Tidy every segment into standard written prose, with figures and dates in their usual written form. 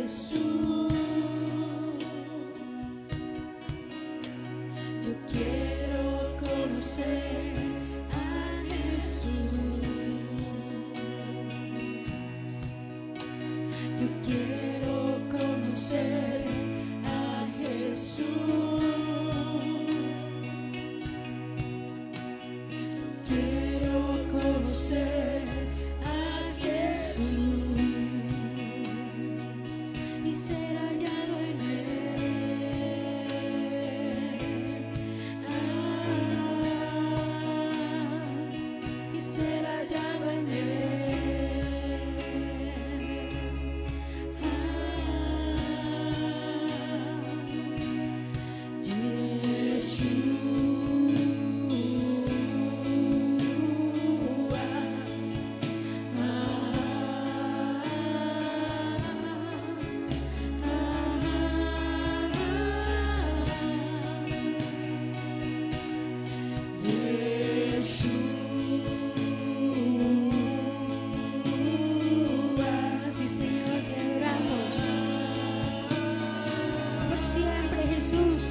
Jesús. Yo quiero conocer a Jesús. Yo quiero conocer a Jesús. Quiero conocer a Jesús y ser hallado en Él. Y ser hallado en Sí, Señor, te adoramos por siempre, Jesús.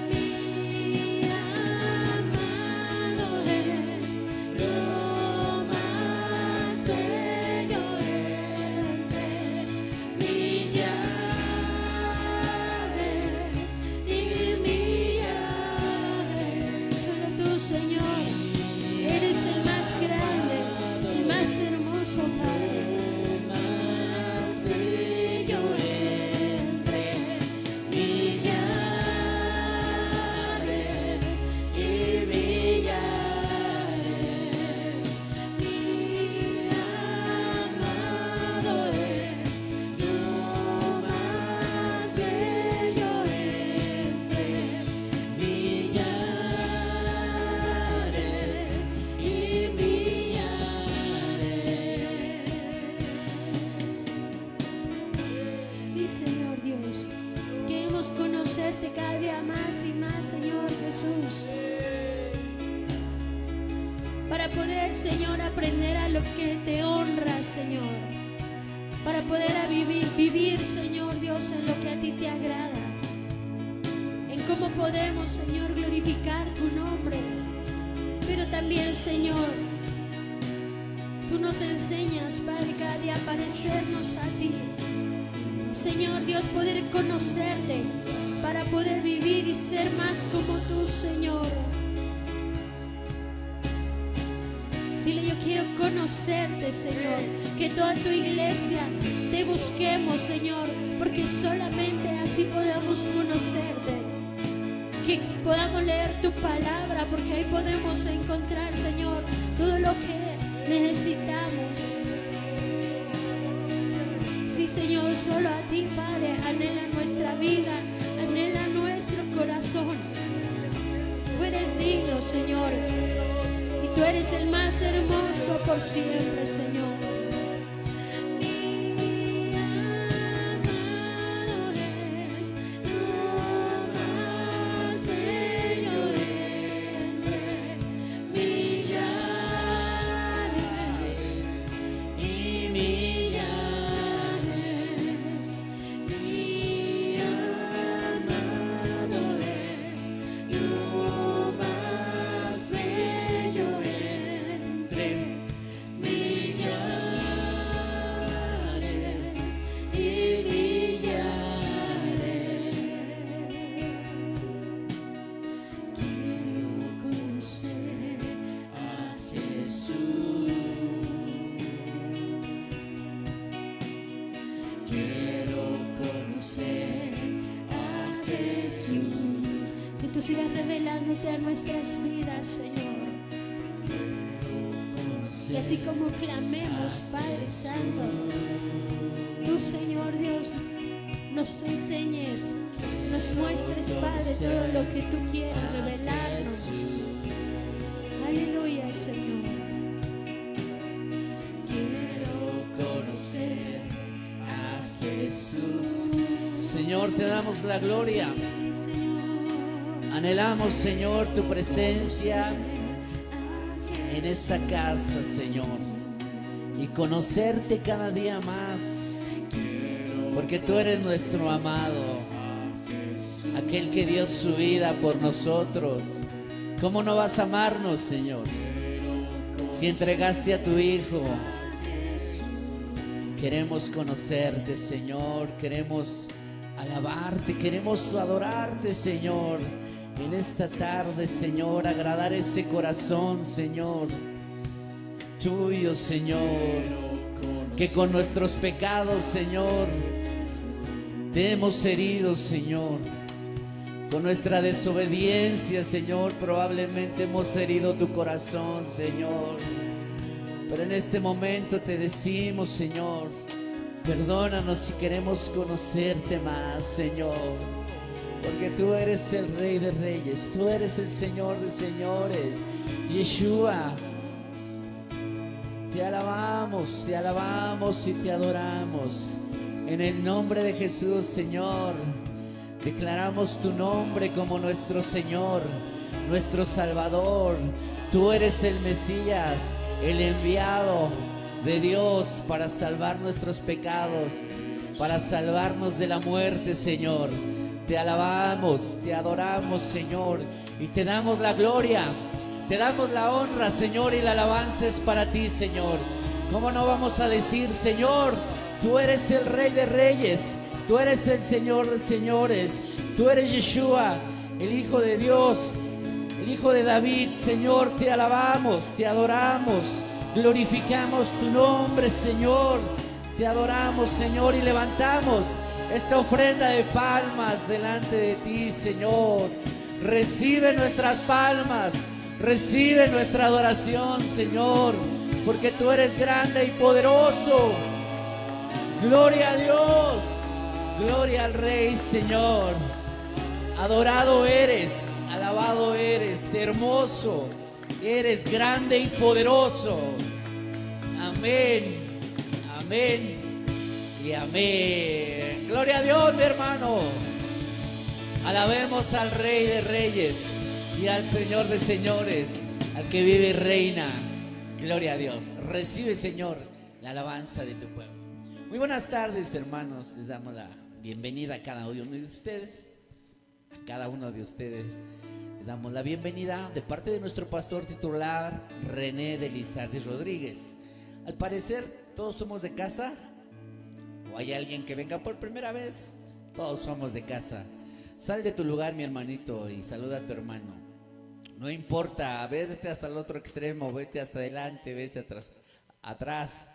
Mi amado es lo más bello entre millares y millares. Solo tú, Señor, eres el más grande, el más hermoso, Padre. Más bello entre millares y millares. Mi amado es lo más bello entre millares y millares. Di, Señor Dios, queremos conocerte cada día más y más, Señor Jesús, para poder, Señor, aprender a lo que te honra, Señor, para poder vivir, Señor Dios, en lo que a ti te agrada, en cómo podemos, Señor, glorificar tu nombre. Pero también, Señor, tú nos enseñas, Padre, cada día a parecernos a ti. Señor Dios, poder conocerte para poder vivir y ser más como tú, Señor. Dile, yo quiero conocerte, Señor, que toda tu iglesia te busquemos, Señor, porque solamente así podamos conocerte, que podamos leer tu palabra, porque ahí podemos encontrar, Señor, todo lo que necesitamos. Sí, Señor, solo a ti, Padre, anhela nuestra vida, anhela nuestro corazón. Tú eres digno, Señor, y tú eres el más hermoso por siempre, Señor. Mi amado es lo más bello entre millares y millares. Mi amado es lo más bello entre millares y millares. Quiero conocer a Jesús. Quiero conocer a Jesús. Que tú sigas revelándote a nuestras vidas, Señor. Y así como clamemos, Padre Santo, tú, Señor Dios, nos enseñes, nos muestres, Padre, todo lo que tú quieres revelarnos. Aleluya, Señor. Quiero conocer a Jesús. Señor, te damos la gloria. Señor. Anhelamos, Señor, tu presencia en esta casa, Señor. y conocerte cada día más, porque tú eres nuestro amado, aquel que dio su vida por nosotros. ¿Cómo no vas a amarnos, Señor, si entregaste a tu Hijo? Queremos conocerte, Señor, queremos alabarte, queremos adorarte, Señor, en esta tarde, Señor, agradar ese corazón, Señor, tuyo, Señor, que con nuestros pecados, Señor, te hemos herido, Señor. Con nuestra desobediencia, Señor, probablemente hemos herido tu corazón, Señor. Pero en este momento te decimos, Señor, perdónanos si queremos conocerte más, Señor. Porque tú eres el Rey de Reyes, tú eres el Señor de Señores, Yeshua. Te alabamos y te adoramos. En el nombre de Jesús, Señor, declaramos tu nombre como nuestro Señor, nuestro Salvador. Tú eres el Mesías, el enviado de Dios para salvar nuestros pecados, para salvarnos de la muerte, Señor. Te alabamos, te adoramos, Señor, y te damos la gloria, te damos la honra, Señor, y la alabanza es para ti, Señor. ¿Cómo no vamos a decir, Señor, tú eres el Rey de Reyes, tú eres el Señor de Señores, tú eres Yeshua, el Hijo de Dios, el Hijo de David? Señor, te alabamos, te adoramos, glorificamos tu nombre, Señor. Te adoramos, Señor, y levantamos esta ofrenda de palmas delante de ti, Señor. Recibe nuestras palmas, recibe nuestra adoración, Señor, porque tú eres grande y poderoso. Gloria a Dios, gloria al Rey, Señor. Adorado eres, alabado eres, hermoso, eres grande y poderoso. Amén, amén y amén. Gloria a Dios, mi hermano. Alabemos al Rey de Reyes y al Señor de Señores, al que vive y reina. Gloria a Dios. Recibe, Señor, la alabanza de tu pueblo. Muy buenas tardes, hermanos. Les damos la bienvenida a cada uno de ustedes. A cada uno de ustedes les damos la bienvenida de parte de nuestro pastor titular, René de Lizardi Rodríguez. Al parecer, todos somos de casa. ¿O hay alguien que venga por primera vez? Todos somos de casa. Sal de tu lugar, mi hermanito, y saluda a tu hermano. No importa, vete hasta el otro extremo, vete hasta adelante, vete atrás.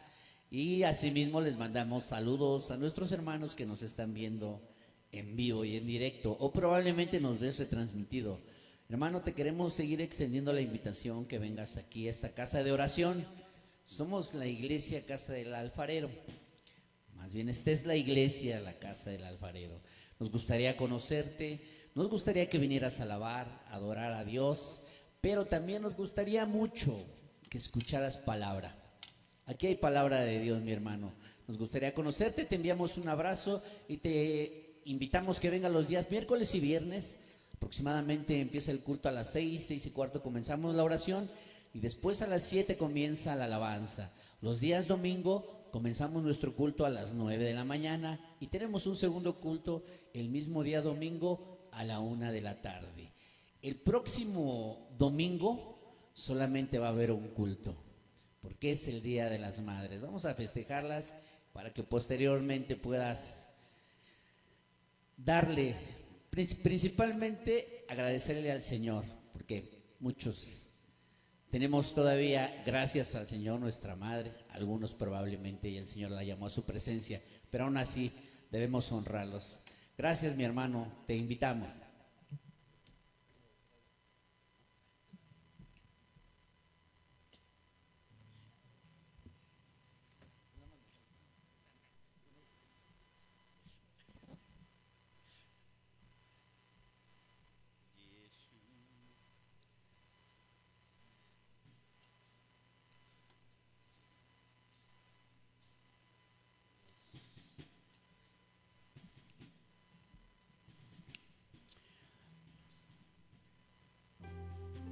Y asimismo les mandamos saludos a nuestros hermanos que nos están viendo en vivo y en directo, o probablemente nos ves retransmitido. Hermano, te queremos seguir extendiendo la invitación que vengas aquí a esta casa de oración. Somos la iglesia Casa del Alfarero. Más bien, esta es la iglesia, la Casa del Alfarero. Nos gustaría conocerte, nos gustaría que vinieras a alabar, a adorar a Dios, pero también nos gustaría mucho que escucharas palabra. Aquí hay palabra de Dios, mi hermano. Nos gustaría conocerte, te enviamos un abrazo y te invitamos que vengas los días miércoles y viernes. Aproximadamente empieza el culto a las 6:15 comenzamos la oración y después a las 7 comienza la alabanza. Los días domingo comenzamos nuestro culto a las 9 de la mañana y tenemos un segundo culto el mismo día domingo a la 1 de la tarde. El próximo domingo solamente va a haber un culto, porque es el Día de las Madres. Vamos a festejarlas para que posteriormente puedas darle, principalmente agradecerle al Señor, porque muchos tenemos todavía, gracias al Señor, nuestra madre, algunos probablemente, y el Señor la llamó a su presencia, pero aún así debemos honrarlos. Gracias, mi hermano, te invitamos.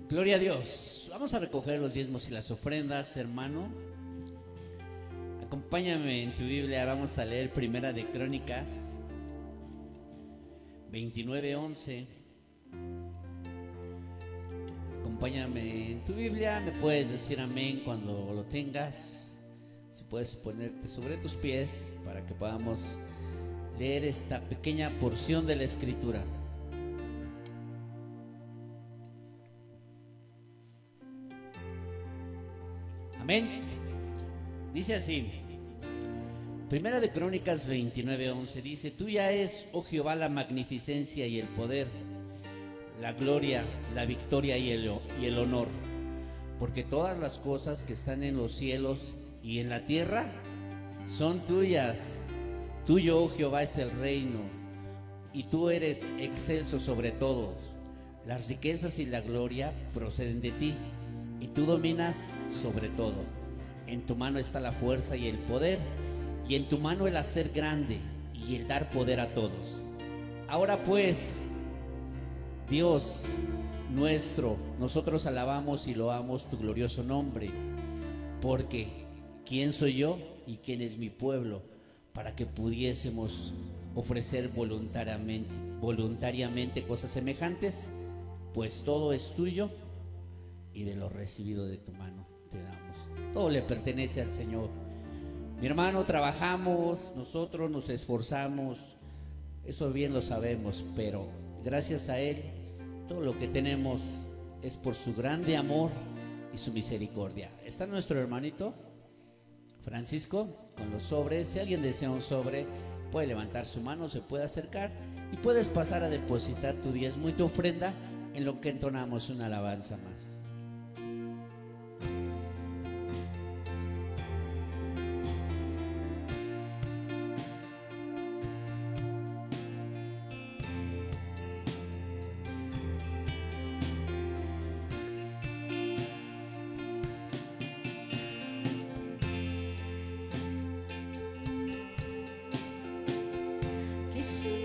Gloria a Dios. Vamos a recoger los diezmos y las ofrendas, hermano. Acompáñame en tu Biblia, vamos a leer Primera de Crónicas 29:11. Acompáñame en tu Biblia, me puedes decir amén cuando lo tengas. Si puedes ponerte sobre tus pies para que podamos leer esta pequeña porción de la Escritura. Amén. Dice así, Primera de Crónicas 29:11 dice: Tuya es, oh Jehová, la magnificencia y el poder, la gloria, la victoria y el honor, porque todas las cosas que están en los cielos y en la tierra son tuyas. Tuyo, oh Jehová, es el reino, y tú eres excelso sobre todos. Las riquezas y la gloria proceden de ti, y tú dominas sobre todo. En tu mano está la fuerza y el poder, y en tu mano el hacer grande y el dar poder a todos. Ahora pues, Dios nuestro, nosotros alabamos y loamos tu glorioso nombre, porque ¿quién soy yo y quién es mi pueblo para que pudiésemos ofrecer voluntariamente cosas semejantes? Pues todo es tuyo y de lo recibido de tu mano te damos. Todo le pertenece al Señor. Mi hermano, trabajamos, nosotros nos esforzamos, eso bien lo sabemos, pero gracias a Él, todo lo que tenemos es por su grande amor y su misericordia. Está nuestro hermanito Francisco con los sobres. Si alguien desea un sobre, puede levantar su mano, se puede acercar y puedes pasar a depositar tu diezmo y tu ofrenda en lo que entonamos una alabanza más. Si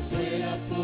no fuera por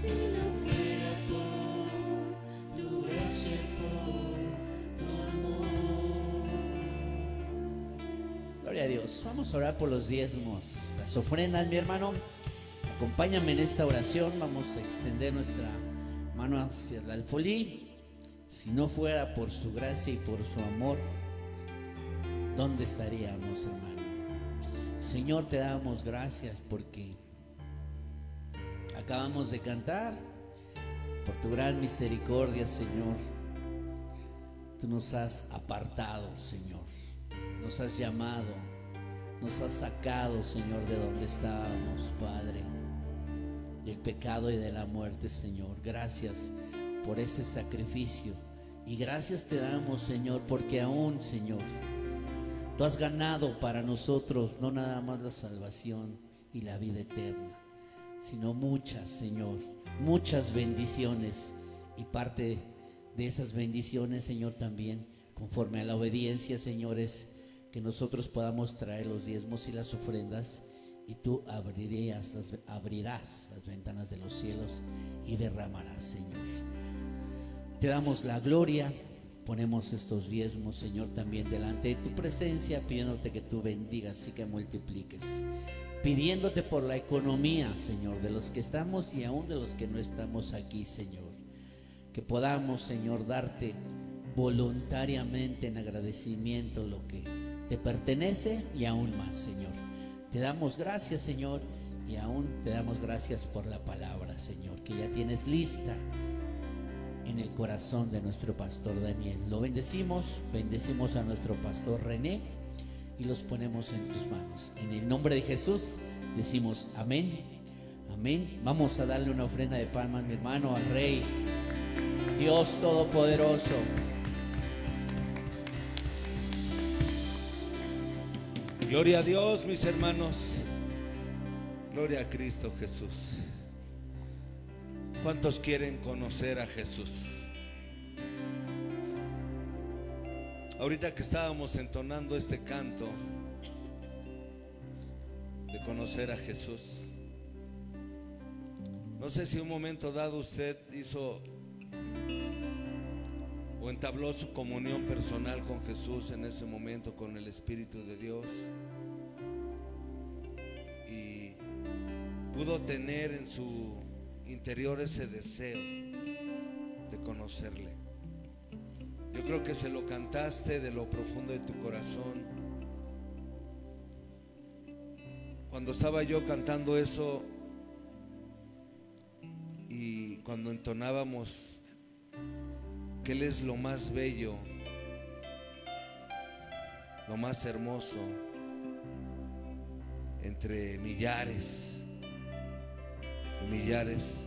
no fuera por tu gracia y por tu amor. Gloria a Dios. Vamos a orar por los diezmos, las ofrendas, mi hermano. Acompáñame en esta oración. Vamos a extender nuestra mano hacia el alfolí. Si no fuera por su gracia y por su amor, ¿dónde estaríamos, hermano? Señor, te damos gracias porque acabamos de cantar por tu gran misericordia, Señor. Tú nos has apartado, Señor. Nos has llamado, nos has sacado, Señor, de donde estábamos, Padre, del pecado y de la muerte, Señor. Gracias por ese sacrificio. Y gracias te damos, Señor, porque aún, Señor, tú has ganado para nosotros no nada más la salvación y la vida eterna, sino muchas, Señor, muchas bendiciones. Y parte de esas bendiciones, Señor, también conforme a la obediencia, Señor, es que nosotros podamos traer los diezmos y las ofrendas, y tú abrirás las ventanas de los cielos y derramarás, Señor. Te damos la gloria. Ponemos estos diezmos, Señor, también delante de tu presencia, pidiéndote que tú bendigas y que multipliques, pidiéndote por la economía, Señor, de los que estamos y aún de los que no estamos aquí, Señor, que podamos, Señor, darte voluntariamente en agradecimiento lo que te pertenece y aún más, Señor. Te damos gracias, Señor, y aún te damos gracias por la palabra, Señor, que ya tienes lista en el corazón de nuestro pastor Daniel. Lo bendecimos a nuestro pastor René y los ponemos en tus manos. En el nombre de Jesús decimos amén, amén. Vamos a darle una ofrenda de palmas, mi hermano, al Rey, Dios Todopoderoso. Gloria a Dios, mis hermanos. Gloria a Cristo Jesús. ¿Cuántos quieren conocer a Jesús? Ahorita que estábamos entonando este canto de conocer a Jesús, no sé si un momento dado usted hizo o entabló su comunión personal con Jesús en ese momento, con el Espíritu de Dios, y pudo tener en su interior ese deseo de conocerle. Yo creo que se lo cantaste de lo profundo de tu corazón. Cuando estaba yo cantando eso y cuando entonábamos que Él es lo más bello, lo más hermoso entre millares y millares,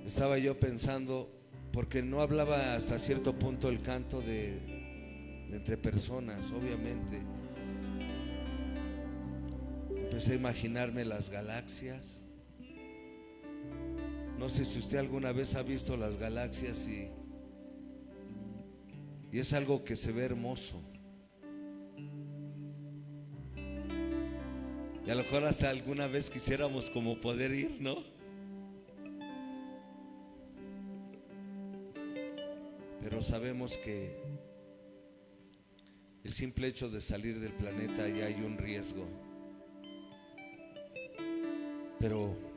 estaba yo pensando, porque no hablaba hasta cierto punto el canto de entre personas, obviamente. Empecé a imaginarme las galaxias. No sé si usted alguna vez ha visto las galaxias y es algo que se ve hermoso. Y a lo mejor hasta alguna vez quisiéramos como poder ir, ¿no? Pero sabemos que el simple hecho de salir del planeta ya hay un riesgo. Pero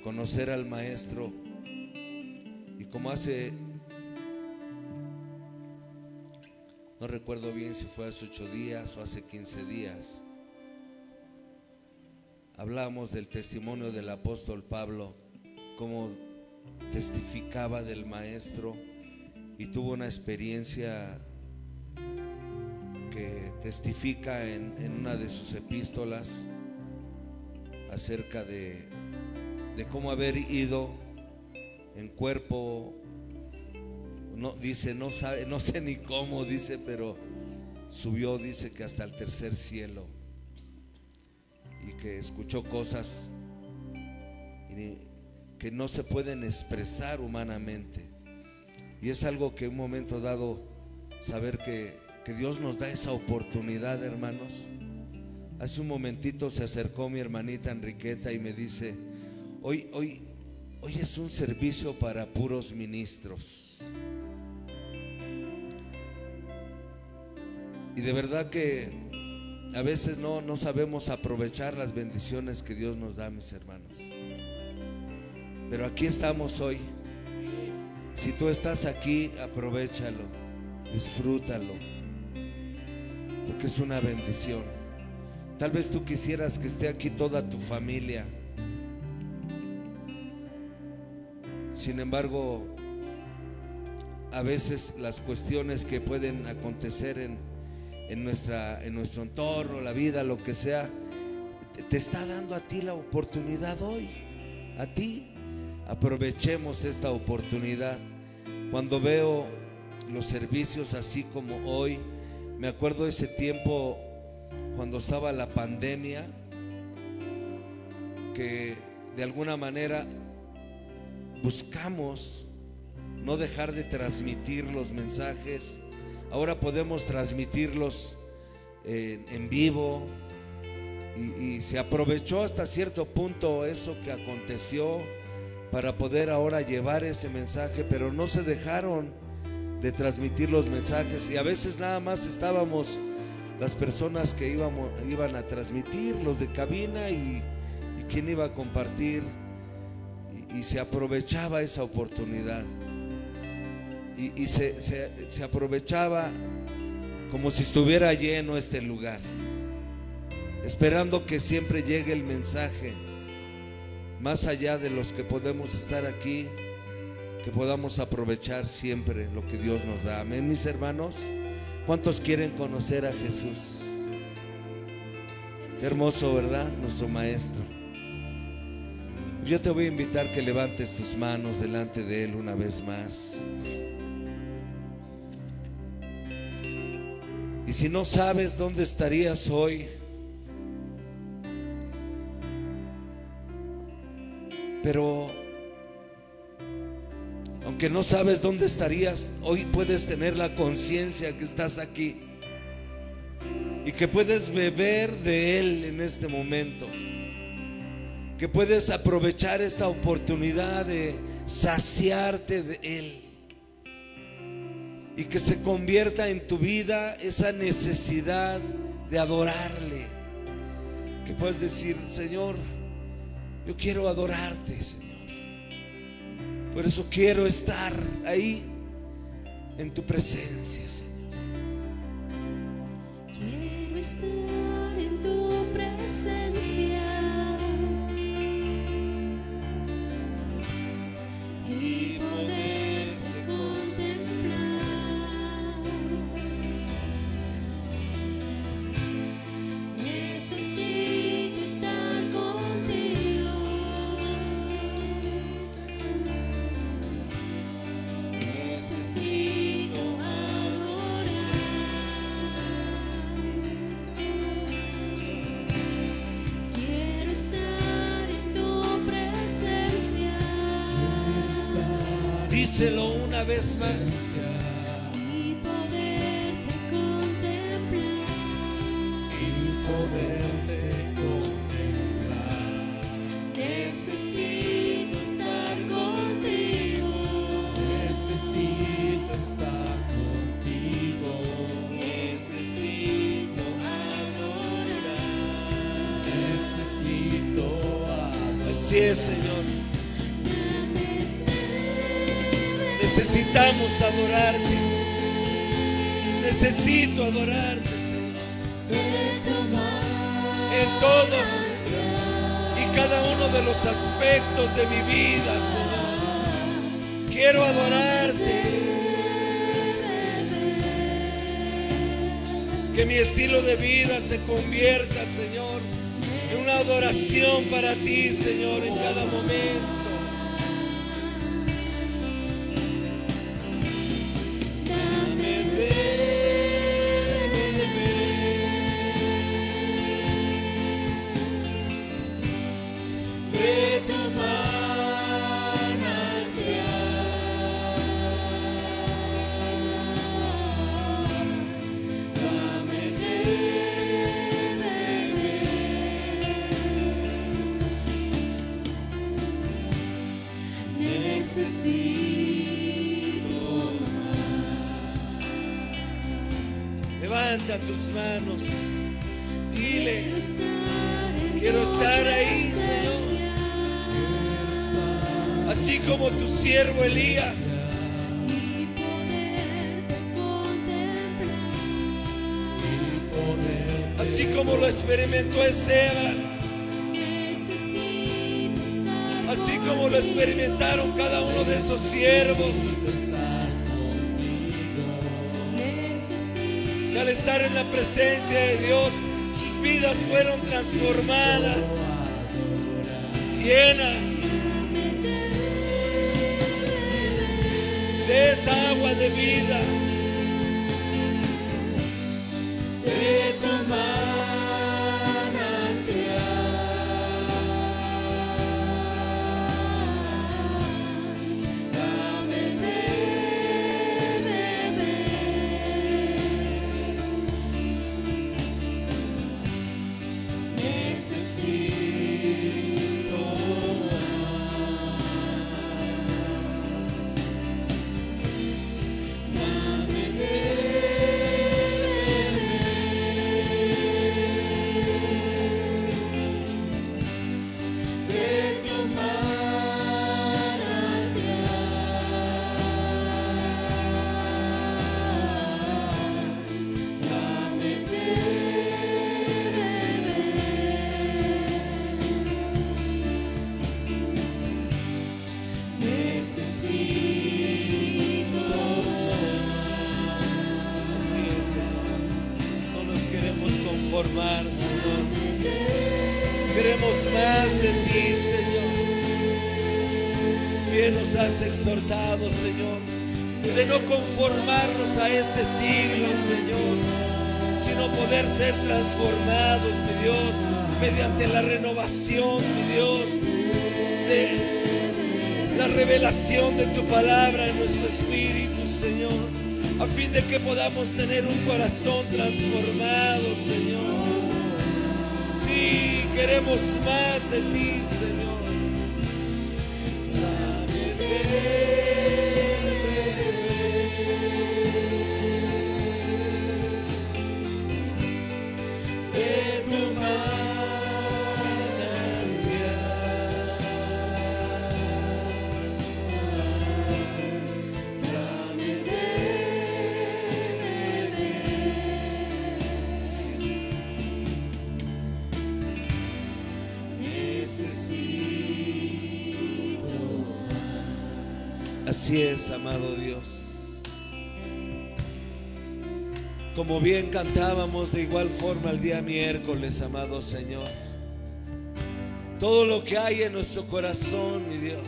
conocer al Maestro, y como hace, no recuerdo bien si fue hace 8 días o hace 15 días, hablamos del testimonio del apóstol Pablo, cómo testificaba del Maestro y tuvo una experiencia que testifica en una de sus epístolas acerca de cómo haber ido en cuerpo, no, dice, no sabe, no sé ni cómo, dice, pero subió, dice que hasta el tercer cielo, y que escuchó cosas que no se pueden expresar humanamente. Y es algo que en un momento dado, saber que Dios nos da esa oportunidad, hermanos, Hace un momentito se acercó mi hermanita Enriqueta y me dice, hoy es un servicio para puros ministros. Y de verdad que a veces no sabemos aprovechar las bendiciones que Dios nos da, mis hermanos. Pero aquí estamos hoy. Si tú estás aquí, aprovéchalo, disfrútalo, porque es una bendición. Tal vez tú quisieras que esté aquí toda tu familia. Sin embargo, a veces las cuestiones que pueden acontecer en nuestro entorno, la vida, lo que sea, te está dando a ti la oportunidad hoy. A ti, aprovechemos esta oportunidad. Cuando veo los servicios así como hoy, me acuerdo de ese tiempo cuando estaba la pandemia, que de alguna manera buscamos no dejar de transmitir los mensajes. Ahora podemos transmitirlos en vivo y se aprovechó hasta cierto punto eso que aconteció para poder ahora llevar ese mensaje, pero no se dejaron de transmitir los mensajes y a veces nada más estábamos las personas que iban a transmitir, los de cabina y quien iba a compartir, y se aprovechaba esa oportunidad y se aprovechaba como si estuviera lleno este lugar, esperando que siempre llegue el mensaje, más allá de los que podemos estar aquí, que podamos aprovechar siempre lo que Dios nos da. Amén, mis hermanos. ¿Cuántos quieren conocer a Jesús? Qué hermoso, ¿verdad? Nuestro Maestro. Yo te voy a invitar que levantes tus manos delante de Él una vez más. Y si no sabes dónde estarías hoy, pero aunque no sabes dónde estarías, hoy puedes tener la conciencia que estás aquí y que puedes beber de Él en este momento, que puedes aprovechar esta oportunidad de saciarte de Él y que se convierta en tu vida esa necesidad de adorarle, que puedes decir: Señor, yo quiero adorarte, Señor. Por eso quiero estar ahí en tu presencia, Señor. Quiero estar en tu presencia y poderte contemplar. Necesito estar contigo. Necesito adorar. Quiero estar en tu presencia Díselo una vez más. y poderte contemplar. Necesito estar contigo. Necesito adorar. Así es, Señor. Necesitamos adorarte. Necesito adorarte, Señor, en todos y cada uno de los aspectos de mi vida, Señor. Quiero adorarte. Que mi estilo de vida se convierta, Señor, en una adoración para ti, Señor, en cada momento. Dame de tu manantial. Dame de beber. necesito más. Levanta tus manos. Dile, Quiero quiero estar ahí, Señor. Así como tu siervo Elías. Y poderte contemplar. Así como lo experimentó Esteban. Necesito estar Así como lo experimentaron cada uno de esos siervos. Necesito Y al estar en la presencia de Dios, sus vidas fueron transformadas, llenas de esa agua de vida, de tu manantial. dame de beber. Necesito dame de beber de tu manantial. Dame de beber. Necesito Así es, Señor. No nos queremos conformar, Señor. Queremos más de ti, Señor. Bien nos has exhortado, Señor, de no conformarnos a este siglo, Señor, sino poder ser transformados, mi Dios, mediante la renovación, mi Dios, de la revelación de tu palabra en nuestro espíritu, Señor, a fin de que podamos tener un corazón transformado, Señor. Sí, queremos más de ti, Señor. Dame de beber de tu manantial. Dame de beber. Sí, Necesito así es, amado Dios. Como bien cantábamos de igual forma el día miércoles, amado Señor, todo lo que hay en nuestro corazón, mi Dios,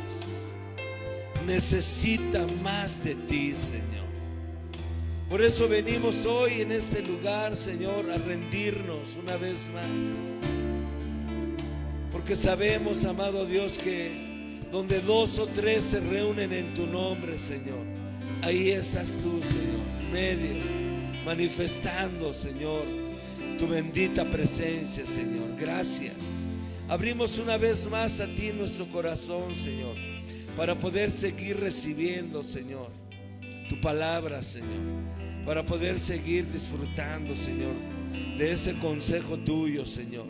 necesita más de ti, Señor. Por eso venimos hoy en este lugar, Señor, a rendirnos una vez más, porque sabemos, amado Dios, que donde 2 o 3 se reúnen en tu nombre, Señor, ahí estás tú, Señor, en medio, manifestando, Señor, tu bendita presencia, Señor. Gracias. Abrimos una vez más a ti nuestro corazón, Señor, para poder seguir recibiendo, Señor, tu palabra, Señor, para poder seguir disfrutando, Señor, de ese consejo tuyo, Señor.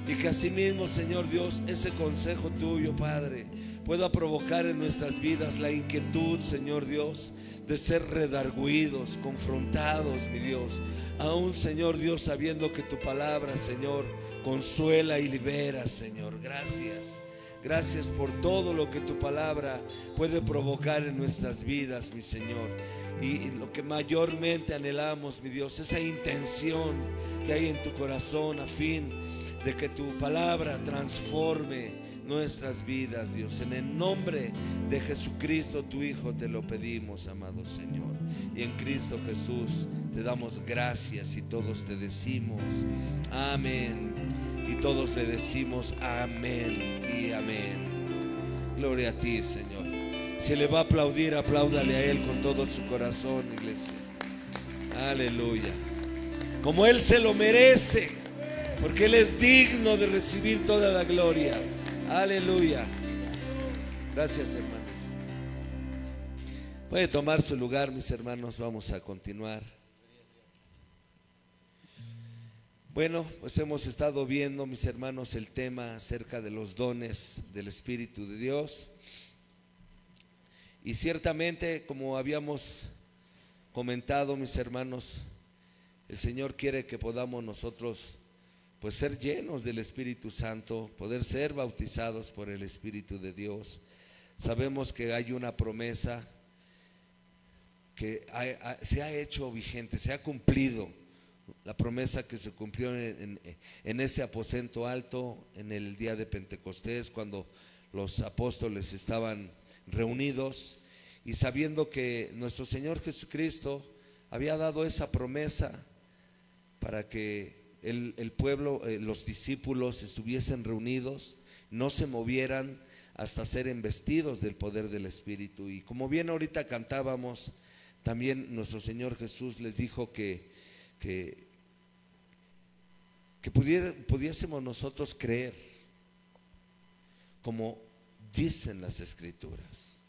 Y que asimismo, Señor Dios, ese consejo tuyo, Padre, pueda provocar en nuestras vidas la inquietud, Señor Dios, de ser redarguidos, confrontados, mi Dios, aún, Señor Dios, sabiendo que tu palabra, Señor, consuela y libera, Señor. Gracias. Gracias por todo lo que tu palabra puede provocar en nuestras vidas, mi Señor. Y lo que mayormente anhelamos, mi Dios, esa intención que hay en tu corazón a fin de que tu palabra transforme nuestras vidas, Dios. En el nombre de Jesucristo, tu Hijo, te lo pedimos, amado Señor. Y en Cristo Jesús te damos gracias y todos te decimos amén. Y todos le decimos amén y amén. Gloria a ti, Señor. Si le va a aplaudir, apláudale a Él con todo su corazón, iglesia. Aleluya. Como Él se lo merece, porque Él es digno de recibir toda la gloria. Aleluya. Gracias, hermanos. Puede tomar su lugar, mis hermanos, vamos a continuar. Bueno, pues hemos estado viendo, mis hermanos, el tema acerca de los dones del Espíritu de Dios. Y ciertamente, como habíamos comentado, mis hermanos, el Señor quiere que podamos nosotros pues ser llenos del Espíritu Santo, poder ser bautizados por el Espíritu de Dios. Sabemos que hay una promesa que se ha hecho vigente, se ha cumplido. La promesa que se cumplió en ese aposento alto en el día de Pentecostés, cuando los apóstoles estaban reunidos y sabiendo que nuestro Señor Jesucristo había dado esa promesa para que el pueblo, los discípulos estuviesen reunidos, no se movieran hasta ser embestidos del poder del Espíritu. Y como bien ahorita cantábamos, también nuestro Señor Jesús les dijo que pudiésemos nosotros creer como dicen las Escrituras.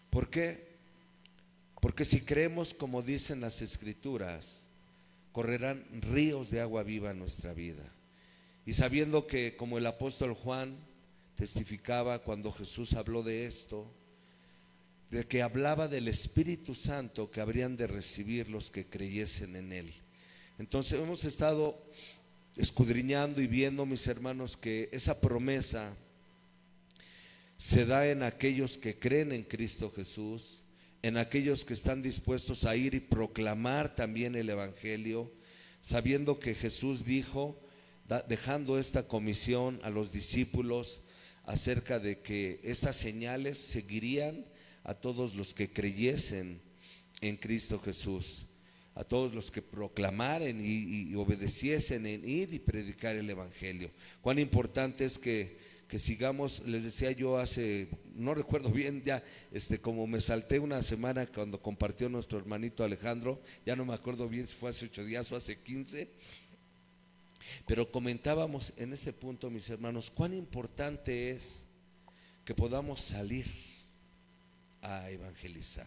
¿Por qué? Porque si creemos como dicen las Escrituras, correrán ríos de agua viva en nuestra vida. Y sabiendo que, como el apóstol Juan testificaba cuando Jesús habló de esto, de que hablaba del Espíritu Santo que habrían de recibir los que creyesen en Él. Entonces hemos estado escudriñando y viendo, mis hermanos, que esa promesa se da en aquellos que creen en Cristo Jesús, en aquellos que están dispuestos a ir y proclamar también el Evangelio, sabiendo que Jesús dijo, dejando esta comisión a los discípulos acerca de que estas señales seguirían a todos los que creyesen en Cristo Jesús, a todos los que proclamaren y obedeciesen en ir y predicar el Evangelio. Cuán importante es que sigamos. Les decía yo hace, no recuerdo bien ya, como me salté una semana cuando compartió nuestro hermanito Alejandro, ya no me acuerdo bien si fue hace 8 días o hace 15, pero comentábamos en ese punto, mis hermanos, cuán importante es que podamos salir a evangelizar.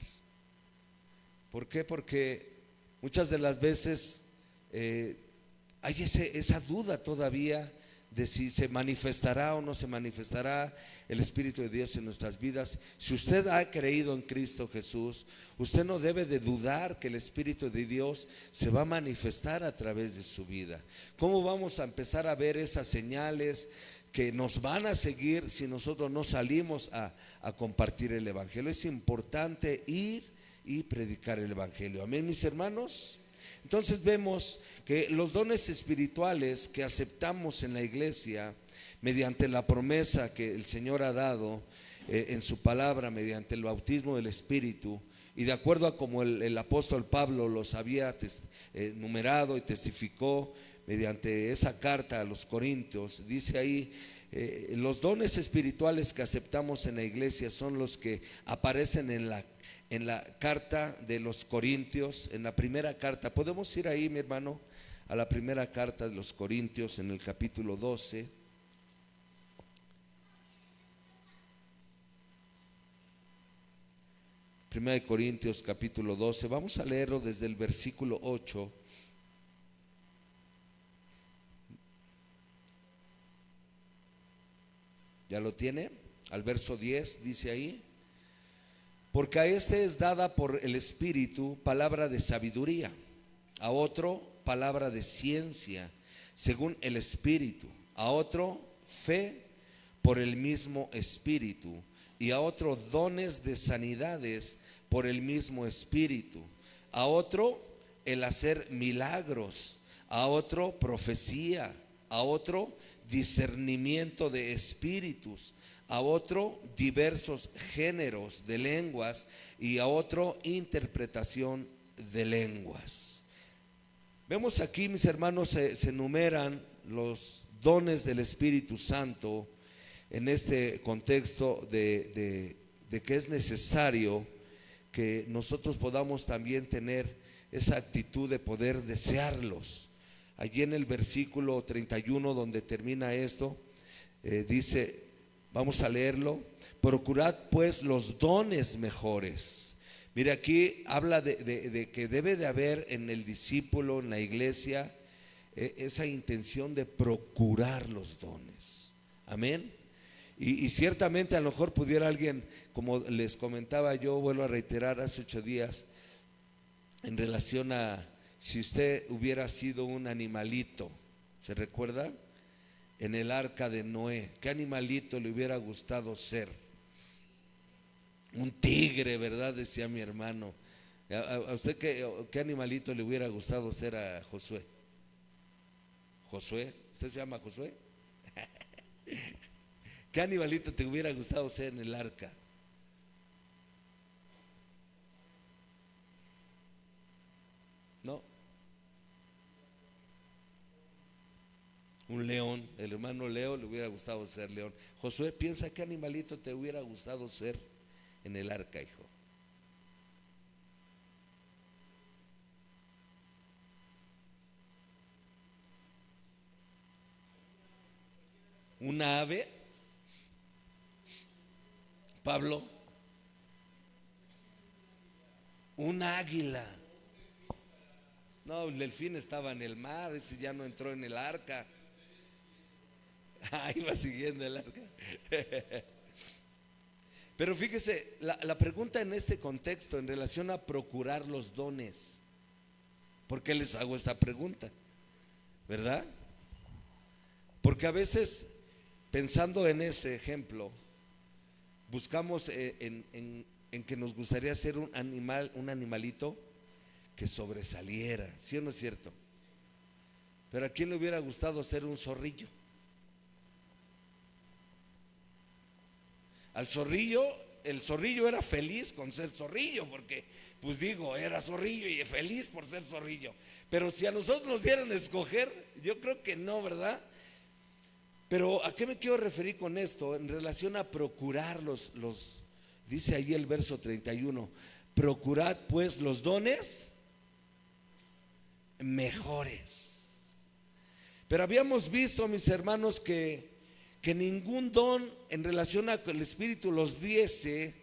¿Por qué? Porque muchas de las veces hay esa duda todavía de si se manifestará o no se manifestará el Espíritu de Dios en nuestras vidas. Si usted ha creído en Cristo Jesús, usted no debe de dudar que el Espíritu de Dios se va a manifestar a través de su vida. ¿Cómo vamos a empezar a ver esas señales que nos van a seguir si nosotros no salimos a compartir el Evangelio? Es importante ir y predicar el Evangelio. Amén, mis hermanos. Entonces vemos que los dones espirituales que aceptamos en la iglesia mediante la promesa que el Señor ha dado en su palabra, mediante el bautismo del Espíritu, y de acuerdo a como el apóstol Pablo los había numerado y testificó mediante esa carta a los Corintios, dice ahí, los dones espirituales que aceptamos en la iglesia son los que aparecen en la carta de los Corintios, en la primera carta. Podemos ir ahí, mi hermano, a la primera carta de los Corintios, en el capítulo 12. Primera de Corintios, capítulo 12. Vamos a leerlo desde el versículo 8. ¿Ya lo tiene? Al verso 10 dice ahí: porque a este es dada por el Espíritu palabra de sabiduría, a otro palabra de ciencia, según el Espíritu, a otro fe por el mismo Espíritu, y a otro dones de sanidades por el mismo Espíritu, a otro el hacer milagros, a otro profecía, a otro discernimiento de espíritus, a otro diversos géneros de lenguas y a otro interpretación de lenguas. Vemos aquí, mis hermanos, se enumeran los dones del Espíritu Santo en este contexto de que es necesario que nosotros podamos también tener esa actitud de poder desearlos. Allí en el versículo 31 donde termina esto, dice: Vamos a leerlo. Procurad pues los dones mejores. Mire, aquí habla de que debe de haber en el discípulo, en la iglesia, esa intención de procurar los dones. Amén. Y ciertamente a lo mejor pudiera alguien, como les comentaba yo, vuelvo a reiterar hace 8 días, en relación a si usted hubiera sido un animalito, ¿se recuerda? En el arca de Noé, ¿qué animalito le hubiera gustado ser? Un tigre, ¿verdad? Decía mi hermano. ¿A usted qué animalito le hubiera gustado ser a Josué? ¿Josué? ¿Usted se llama Josué? ¿Qué animalito te hubiera gustado ser en el arca? ¿No? Un león. El hermano Leo le hubiera gustado ser león. Josué, piensa qué animalito te hubiera gustado ser en el arca, hijo. ¿Una ave? Pablo, un águila. No, el delfín estaba en el mar, ese ya no entró en el arca. Iba siguiendo el arca. Pero fíjese, la pregunta en este contexto en relación a procurar los dones. ¿Por qué les hago esta pregunta? ¿Verdad? Porque a veces, pensando en ese ejemplo, buscamos en que nos gustaría ser un animalito que sobresaliera, ¿sí o no es cierto? Pero ¿a quién le hubiera gustado ser un zorrillo? Al zorrillo, el zorrillo era feliz con ser zorrillo, porque pues digo, era zorrillo y feliz por ser zorrillo. Pero si a nosotros nos dieran a escoger, yo creo que no, ¿verdad? Pero ¿a qué me quiero referir con esto? En relación a procurar dice ahí el verso 31, procurad pues los dones mejores. Pero habíamos visto, mis hermanos, que ningún don en relación a que el Espíritu los diese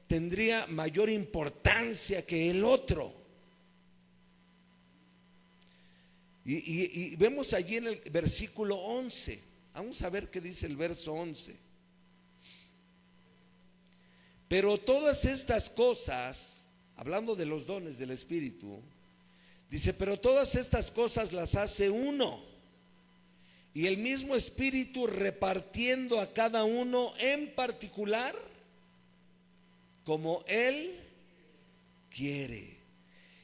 tendría mayor importancia que el otro. Y vemos allí en el versículo 11. Vamos a ver qué dice el verso 11. Pero todas estas cosas, hablando de los dones del Espíritu, dice, pero todas estas cosas las hace uno, y el mismo Espíritu repartiendo a cada uno en particular como Él quiere.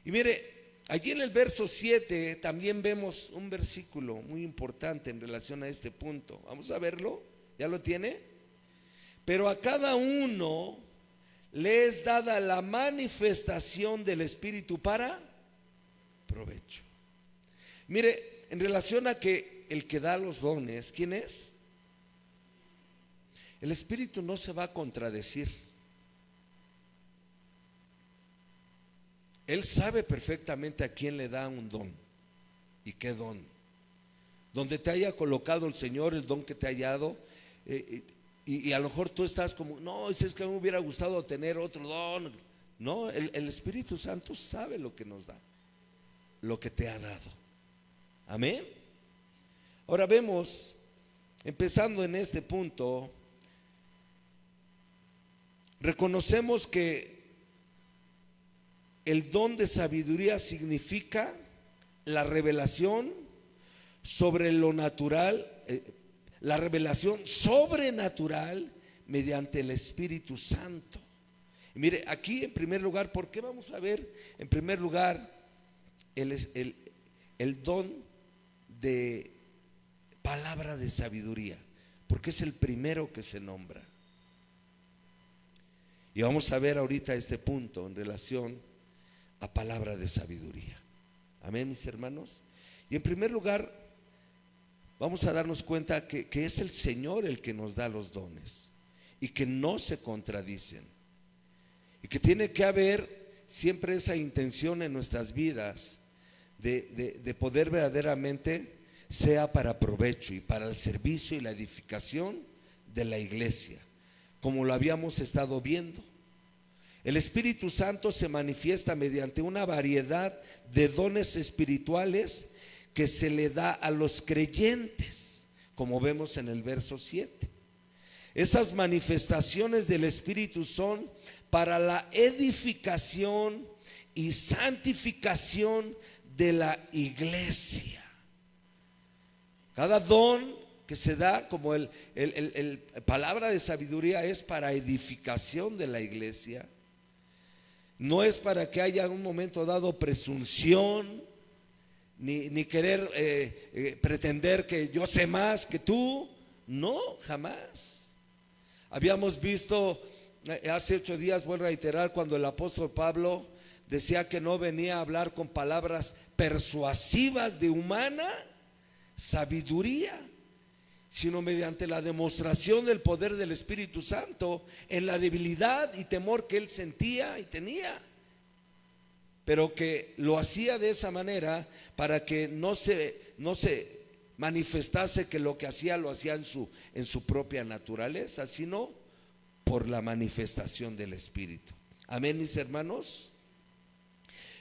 Y mire, allí en el verso 7 también vemos un versículo muy importante en relación a este punto. Vamos a verlo, ¿ya lo tiene? Pero a cada uno le es dada la manifestación del Espíritu para provecho. Mire, en relación a que el que da los dones, ¿quién es? El Espíritu no se va a contradecir. Él sabe perfectamente a quién le da un don y qué don. Donde te haya colocado el Señor, el don que te haya dado, y a lo mejor tú estás como, no, es que me hubiera gustado tener otro don. No, el Espíritu Santo sabe lo que nos da, lo que te ha dado. Amén. Ahora vemos, empezando en este punto, reconocemos que el don de sabiduría significa la revelación sobre lo natural, la revelación sobrenatural mediante el Espíritu Santo. Y mire, aquí en primer lugar, ¿por qué vamos a ver en primer lugar el don de palabra de sabiduría? Porque es el primero que se nombra. Y vamos a ver ahorita este punto en relación a palabra de sabiduría. Amén, mis hermanos. Y en primer lugar, vamos a darnos cuenta que es el Señor el que nos da los dones y que no se contradicen, y que tiene que haber siempre esa intención en nuestras vidas de poder verdaderamente sea para provecho y para el servicio y la edificación de la iglesia, como lo habíamos estado viendo. El Espíritu Santo se manifiesta mediante una variedad de dones espirituales que se le da a los creyentes, como vemos en el verso 7. Esas manifestaciones del Espíritu son para la edificación y santificación de la iglesia. Cada don que se da, como el palabra de sabiduría, es para edificación de la iglesia. No es para que haya en un momento dado presunción, ni querer pretender que yo sé más que tú. No, jamás. Habíamos visto hace 8 días, vuelvo a reiterar, cuando el apóstol Pablo decía que no venía a hablar con palabras persuasivas de humana sabiduría, sino mediante la demostración del poder del Espíritu Santo en la debilidad y temor que él sentía y tenía, pero que lo hacía de esa manera para que no se manifestase que lo que hacía lo hacía en su propia naturaleza, sino por la manifestación del Espíritu. Amén, mis hermanos.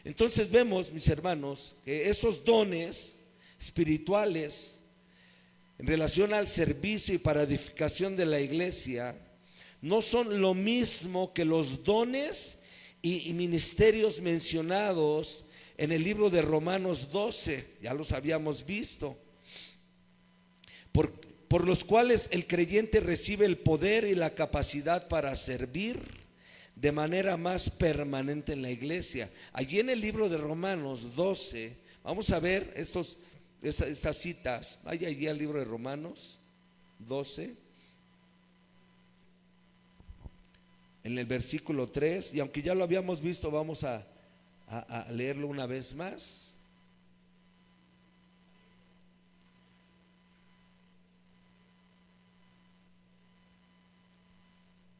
Entonces vemos, mis hermanos, que esos dones espirituales en relación al servicio y para edificación de la iglesia no son lo mismo que los dones y ministerios mencionados en el libro de Romanos 12, ya los habíamos visto, por los cuales el creyente recibe el poder y la capacidad para servir de manera más permanente en la iglesia. Allí en el libro de Romanos 12, vamos a ver estas citas. Vaya allí al libro de Romanos 12, en el versículo 3, y aunque ya lo habíamos visto, vamos a leerlo una vez más.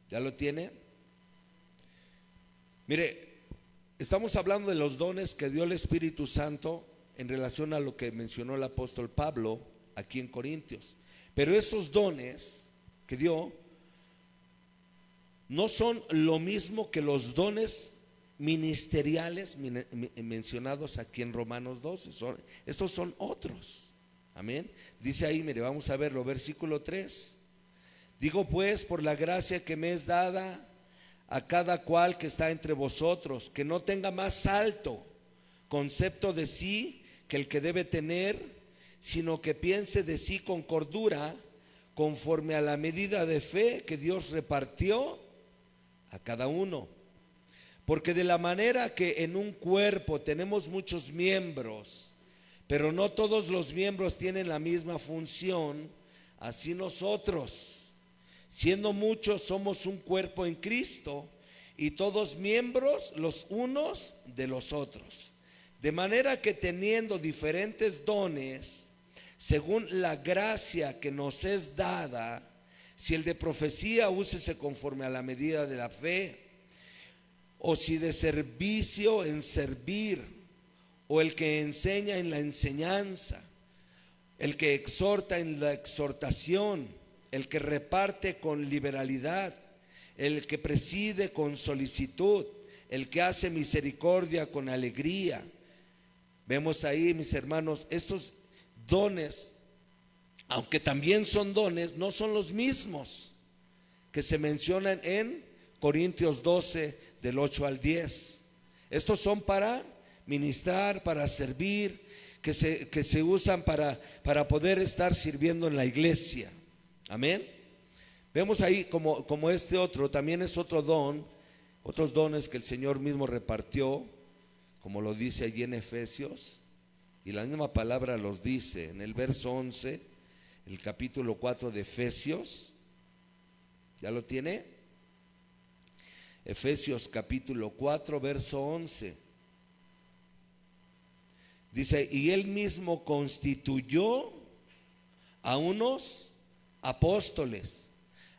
¿Ya lo tiene? Mire, estamos hablando de los dones que dio el Espíritu Santo en relación a lo que mencionó el apóstol Pablo aquí en Corintios. Pero esos dones que dio no son lo mismo que los dones ministeriales mencionados aquí en Romanos 12. Estos son otros. Amén. Dice ahí, mire, vamos a verlo, versículo 3. Digo pues, por la gracia que me es dada a cada cual que está entre vosotros, que no tenga más alto concepto de sí que el que debe tener, sino que piense de sí con cordura, conforme a la medida de fe que Dios repartió a cada uno. Porque de la manera que en un cuerpo tenemos muchos miembros, pero no todos los miembros tienen la misma función, así nosotros, siendo muchos, somos un cuerpo en Cristo, y todos miembros los unos de los otros. De manera que teniendo diferentes dones, según la gracia que nos es dada, si el de profecía, úsese conforme a la medida de la fe, o si de servicio, en servir, o el que enseña en la enseñanza, el que exhorta en la exhortación, el que reparte con liberalidad, el que preside con solicitud, el que hace misericordia con alegría. Vemos ahí, mis hermanos, estos dones, aunque también son dones, no son los mismos que se mencionan en Corintios 12, del 8 al 10. Estos son para ministrar, para servir, que se usan para poder estar sirviendo en la iglesia. Amén. Vemos ahí como este otro también es otro don, otros dones que el Señor mismo repartió, como lo dice allí en Efesios, y la misma palabra los dice en el verso 11, el capítulo 4 de Efesios. ¿Ya lo tiene? Efesios capítulo 4, verso 11. Dice, y él mismo constituyó a unos apóstoles,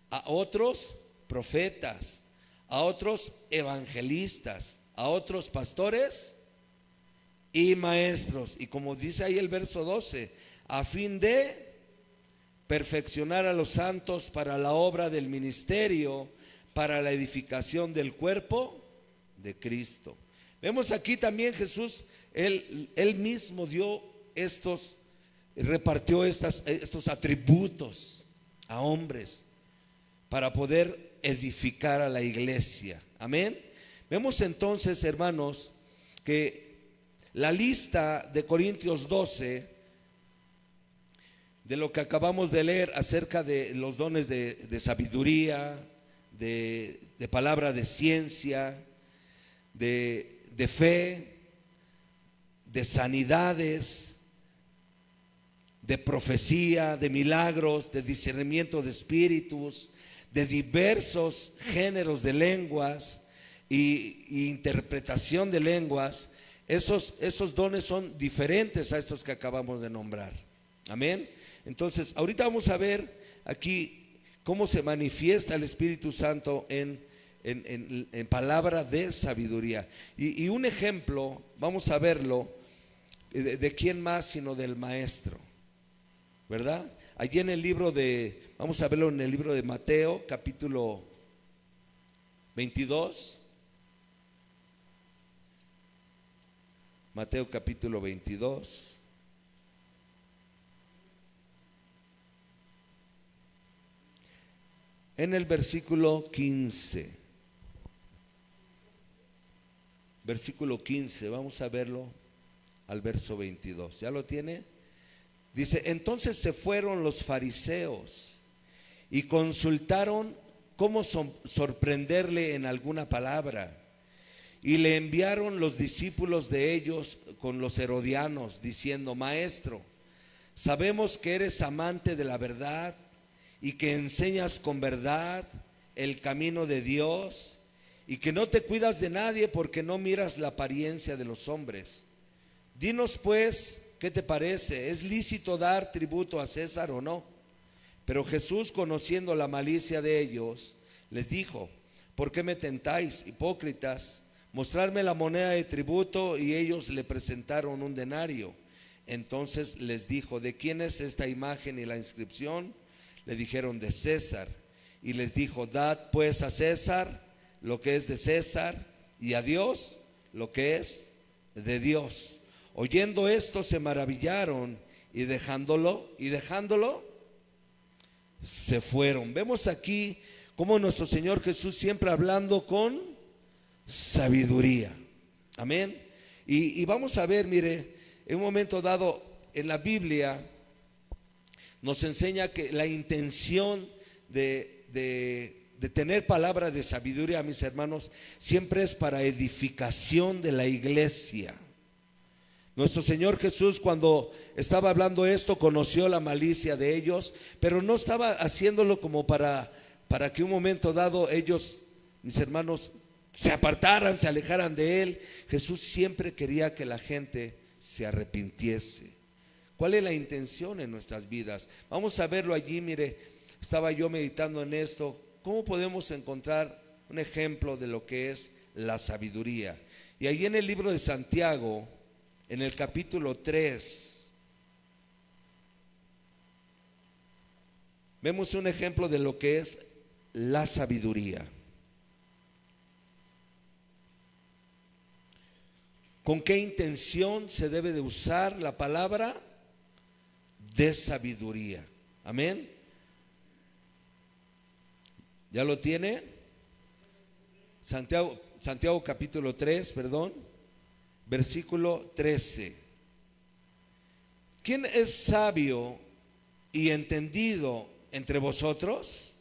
a otros profetas, a otros evangelistas, a otros pastores y maestros. Y como dice ahí el verso 12, a fin de perfeccionar a los santos para la obra del ministerio, para la edificación del cuerpo de Cristo. Vemos aquí también Jesús, él mismo repartió estos atributos a hombres para poder edificar a la iglesia. Amén. Vemos entonces, hermanos, que la lista de Corintios 12, de lo que acabamos de leer acerca de los dones de sabiduría, de palabra de ciencia, de fe, de sanidades, de profecía, de milagros, de discernimiento de espíritus, de diversos géneros de lenguas y interpretación de lenguas. Esos dones son diferentes a estos que acabamos de nombrar. Amén. Entonces, ahorita vamos a ver aquí cómo se manifiesta el Espíritu Santo en palabra de sabiduría. Y un ejemplo, vamos a verlo, de quién más sino del Maestro, ¿verdad? Allí en el libro vamos a verlo en el libro de Mateo, capítulo 22. Mateo capítulo 22. En el versículo 15. Versículo 15, vamos a verlo al verso 22. ¿Ya lo tiene? Dice: entonces se fueron los fariseos y consultaron cómo sorprenderle en alguna palabra. Y le enviaron los discípulos de ellos con los herodianos, diciendo: Maestro, sabemos que eres amante de la verdad y que enseñas con verdad el camino de Dios, y que no te cuidas de nadie porque no miras la apariencia de los hombres. Dinos pues, ¿qué te parece? ¿Es lícito dar tributo a César o no? Pero Jesús, conociendo la malicia de ellos, les dijo: ¿por qué me tentáis, hipócritas? Mostrarme la moneda de tributo. Y ellos le presentaron un denario. Entonces les dijo: ¿de quién es esta imagen y la inscripción? Le dijeron: de César. Y les dijo: dad pues a César lo que es de César, y a Dios lo que es de Dios. Oyendo esto se maravillaron, y dejándolo se fueron. Vemos aquí cómo nuestro Señor Jesús, siempre hablando con sabiduría. Amén. Y vamos a ver, mire, en un momento dado en la Biblia nos enseña que la intención de tener palabra de sabiduría, mis hermanos, siempre es para edificación de la iglesia. Nuestro Señor Jesús, cuando estaba hablando esto, conoció la malicia de ellos, pero no estaba haciéndolo como para que un momento dado ellos, mis hermanos, se apartaran, se alejaran de Él. Jesús siempre quería que la gente se arrepintiese. ¿Cuál es la intención en nuestras vidas? Vamos a verlo allí. Mire, estaba yo meditando en esto. ¿Cómo podemos encontrar un ejemplo de lo que es la sabiduría? Y allí en el libro de Santiago, en el capítulo 3, vemos un ejemplo de lo que es la sabiduría. ¿Con qué intención se debe de usar la palabra de sabiduría? Amén. ¿Ya lo tiene? Santiago capítulo 3, versículo 13. ¿Quién es sabio y entendido entre vosotros?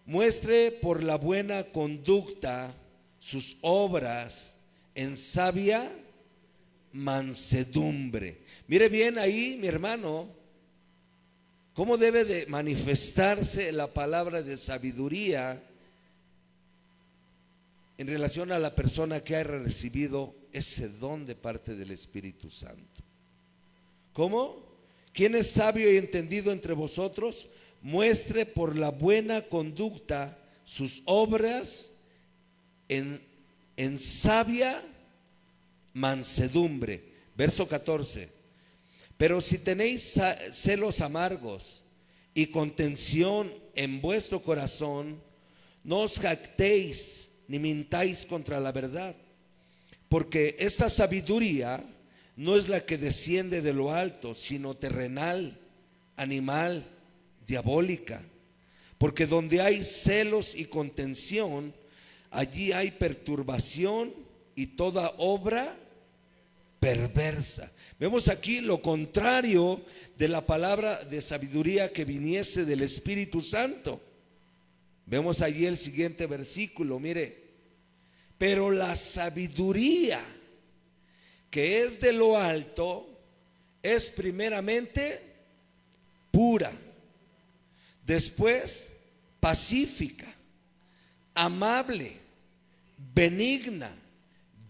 Muestre por la buena conducta sus obras en sabia mansedumbre. Mire bien ahí, mi hermano, cómo debe de manifestarse la palabra de sabiduría en relación a la persona que ha recibido ese don de parte del Espíritu Santo. ¿Cómo? ¿Quién es sabio y entendido entre vosotros? Muestre por la buena conducta sus obras en sabia mansedumbre. Verso 14. Pero si tenéis celos amargos y contención en vuestro corazón, no os jactéis ni mintáis contra la verdad, porque esta sabiduría no es la que desciende de lo alto, sino terrenal, animal, diabólica. Porque donde hay celos y contención, allí hay perturbación y toda obra perversa. Vemos aquí lo contrario de la palabra de sabiduría que viniese del Espíritu Santo. Vemos allí el siguiente versículo, mire. Pero la sabiduría que es de lo alto es primeramente pura, después pacífica, amable, benigna,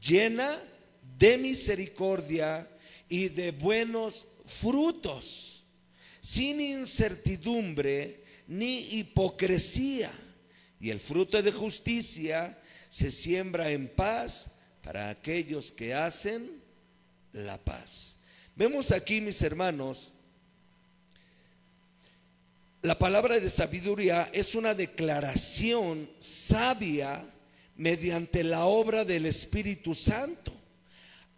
llena de misericordia y de buenos frutos, sin incertidumbre ni hipocresía. Y el fruto de justicia se siembra en paz para aquellos que hacen la paz. Vemos aquí, mis hermanos, la palabra de sabiduría es una declaración sabia mediante la obra del Espíritu Santo.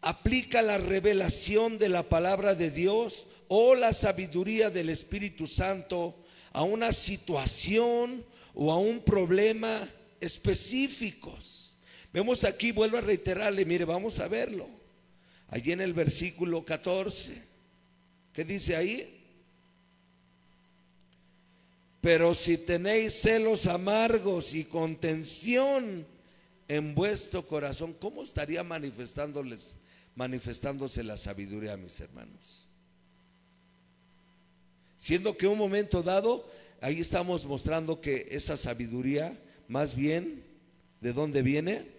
Aplica la revelación de la palabra de Dios o la sabiduría del Espíritu Santo a una situación o a un problema específicos. Vemos aquí, vuelvo a reiterarle, mire, vamos a verlo. Allí en el versículo 14, ¿qué dice ahí? Pero si tenéis celos amargos y contención en vuestro corazón, ¿cómo estaría manifestándose la sabiduría, mis hermanos? Siendo que un momento dado, ahí estamos mostrando que esa sabiduría, más bien, ¿de dónde viene?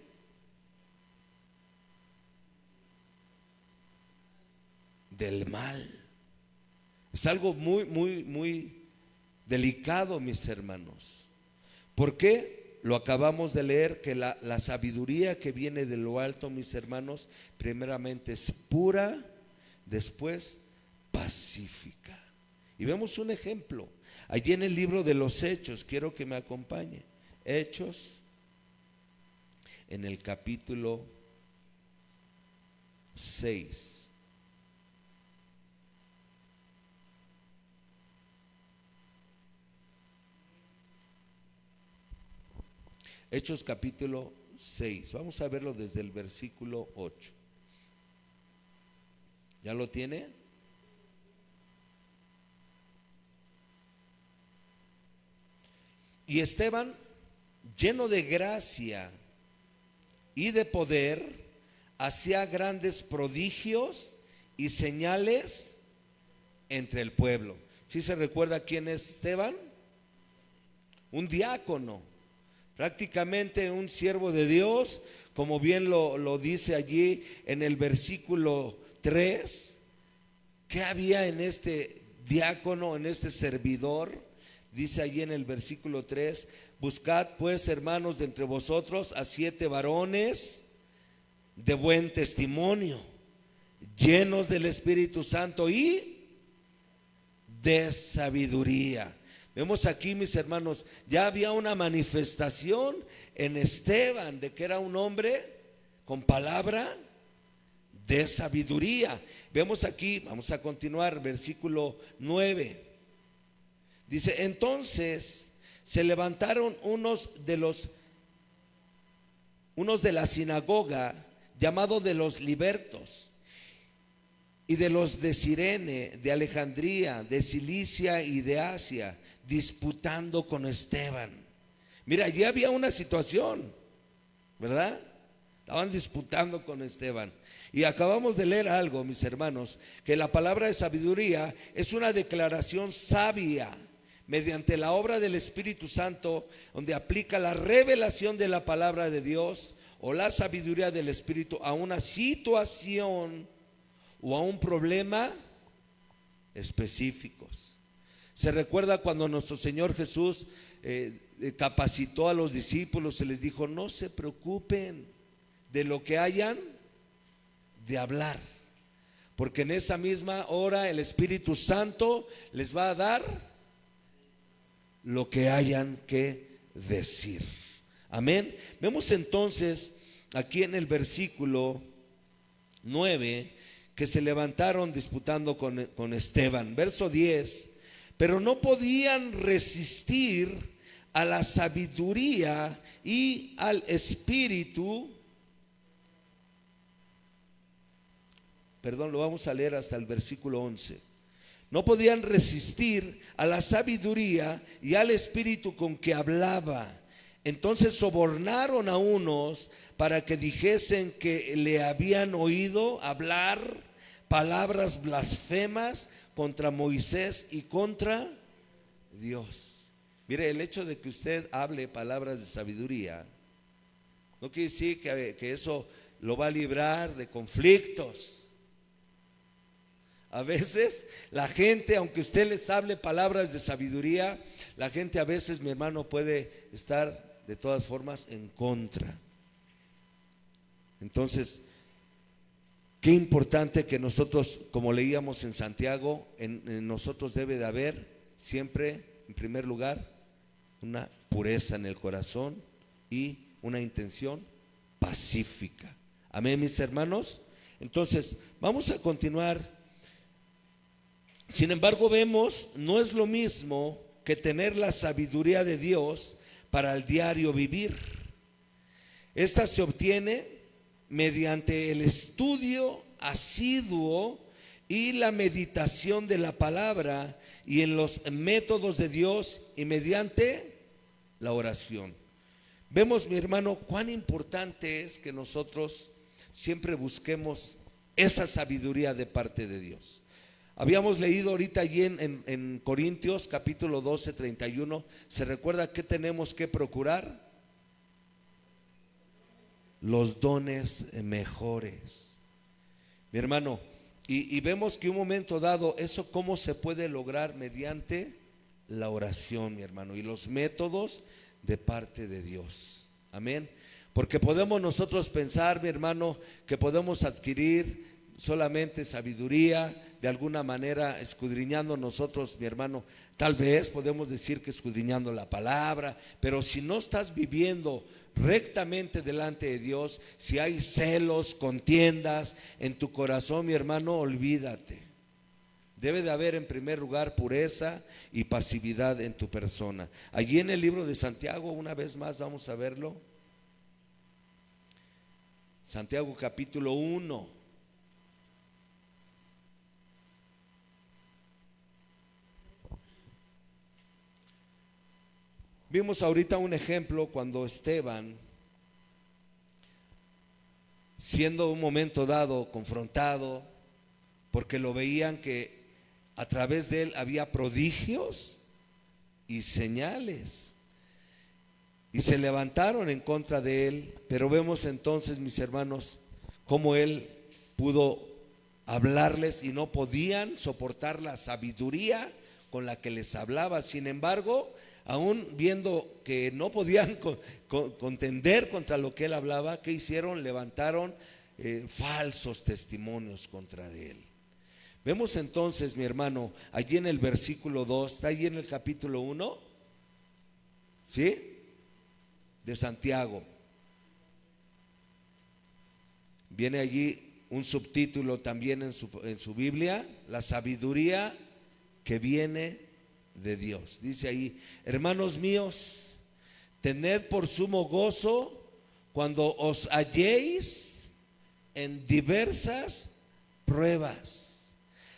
Del mal. Es algo muy delicado, mis hermanos. ¿Por qué? Lo acabamos de leer, que la sabiduría que viene de lo alto, mis hermanos, primeramente es pura, después pacífica. Y vemos un ejemplo allí en el libro de los Hechos. Quiero que me acompañe. Hechos, en el capítulo 6. Hechos capítulo 6. Vamos a verlo desde el versículo 8. ¿Ya lo tiene? Y Esteban, lleno de gracia y de poder, hacía grandes prodigios y señales entre el pueblo. ¿Sí se recuerda quién es Esteban? Un diácono, prácticamente un siervo de Dios, como bien lo dice allí en el versículo 3. ¿Qué había en este diácono, en este servidor? Dice allí en el versículo 3: buscad pues, hermanos, de entre vosotros a 7 varones de buen testimonio, llenos del Espíritu Santo y de sabiduría. Vemos aquí, mis hermanos, ya había una manifestación en Esteban de que era un hombre con palabra de sabiduría. Vemos aquí, vamos a continuar, versículo 9. Dice: entonces se levantaron unos de la sinagoga, llamados de los libertos, y de los de Cirene, de Alejandría, de Cilicia y de Asia, disputando con Esteban. Mira, allí había una situación, ¿verdad? Estaban disputando con Esteban. Y acabamos de leer algo, mis hermanos, que la palabra de sabiduría es una declaración sabia mediante la obra del Espíritu Santo, donde aplica la revelación de la palabra de Dios o la sabiduría del Espíritu a una situación o a un problema específicos. Se recuerda cuando nuestro Señor Jesús capacitó a los discípulos, se les dijo: no se preocupen de lo que hayan de hablar, porque en esa misma hora el Espíritu Santo les va a dar lo que hayan que decir. Amén. Vemos entonces aquí en el versículo 9 que se levantaron disputando con Esteban. Verso 10: pero no podían resistir a la sabiduría y al espíritu. Perdón, lo vamos a leer hasta el versículo 11. No podían resistir a la sabiduría y al espíritu con que hablaba. Entonces sobornaron a unos para que dijesen que le habían oído hablar palabras blasfemas contra Moisés y contra Dios. Mire, el hecho de que usted hable palabras de sabiduría no quiere decir que eso lo va a librar de conflictos. A veces la gente, aunque usted les hable palabras de sabiduría, la gente a veces, mi hermano, puede estar de todas formas en contra. Entonces, qué importante que nosotros, como leíamos en Santiago, en nosotros debe de haber siempre, en primer lugar, una pureza en el corazón y una intención pacífica. Amén, mis hermanos. Entonces, vamos a continuar. Sin embargo, vemos, no es lo mismo que tener la sabiduría de Dios para el diario vivir. Esta se obtiene mediante el estudio asiduo y la meditación de la palabra y en los métodos de Dios y mediante la oración. Vemos, mi hermano, cuán importante es que nosotros siempre busquemos esa sabiduría de parte de Dios. Habíamos leído ahorita allí en Corintios capítulo 12, 31. ¿Se recuerda qué tenemos que procurar? Los dones mejores, mi hermano. Y vemos que un momento dado, eso cómo se puede lograr mediante la oración, mi hermano, y los métodos de parte de Dios. Amén. Porque podemos nosotros pensar, mi hermano, que podemos adquirir solamente sabiduría de alguna manera escudriñando nosotros, mi hermano. Tal vez podemos decir que escudriñando la palabra, pero si no estás viviendo rectamente delante de Dios, si hay celos, contiendas en tu corazón, mi hermano, olvídate. Debe de haber en primer lugar pureza y pasividad en tu persona. Allí en el libro de Santiago, una vez más vamos a verlo. Santiago capítulo 1. Vimos ahorita un ejemplo cuando Esteban, siendo un momento dado confrontado, porque lo veían que a través de él había prodigios y señales, y se levantaron en contra de él. Pero vemos entonces, mis hermanos, cómo él pudo hablarles y no podían soportar la sabiduría con la que les hablaba. Sin embargo, aún viendo que no podían contender contra lo que él hablaba, ¿qué hicieron? Levantaron falsos testimonios contra de él. Vemos entonces, mi hermano, allí en el versículo 2, está allí en el capítulo 1, ¿sí? De Santiago. Viene allí un subtítulo también en su Biblia: la sabiduría que viene de Dios. Dice ahí: hermanos míos, tened por sumo gozo cuando os halléis en diversas pruebas,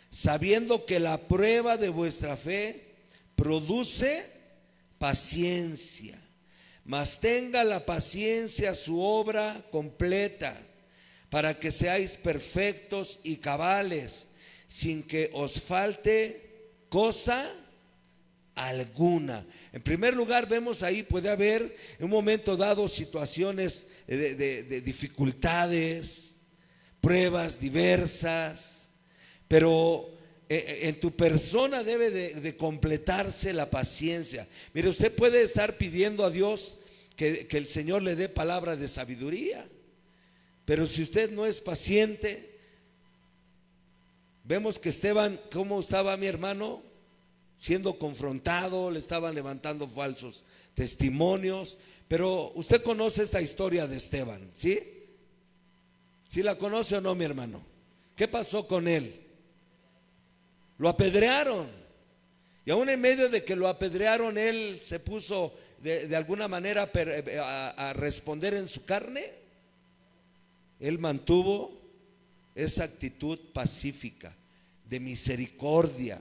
sabiendo que la prueba de vuestra fe produce paciencia. Mas tenga la paciencia su obra completa, para que seáis perfectos y cabales, sin que os falte cosa alguna. En primer lugar, vemos ahí, puede haber en un momento dado situaciones de dificultades, pruebas diversas, pero en tu persona debe de completarse la paciencia. Mire, usted puede estar pidiendo a Dios que el Señor le dé palabra de sabiduría, pero si usted no es paciente, vemos que Esteban, ¿cómo estaba, mi hermano? siendo confrontado, le estaban levantando falsos testimonios. Pero usted conoce esta historia de Esteban, ¿sí? ¿Sí la conoce o no, mi hermano? ¿Qué pasó con él? Lo apedrearon. Y aún en medio de que lo apedrearon, él se puso de alguna manera a responder en su carne. Él mantuvo esa actitud pacífica, de misericordia.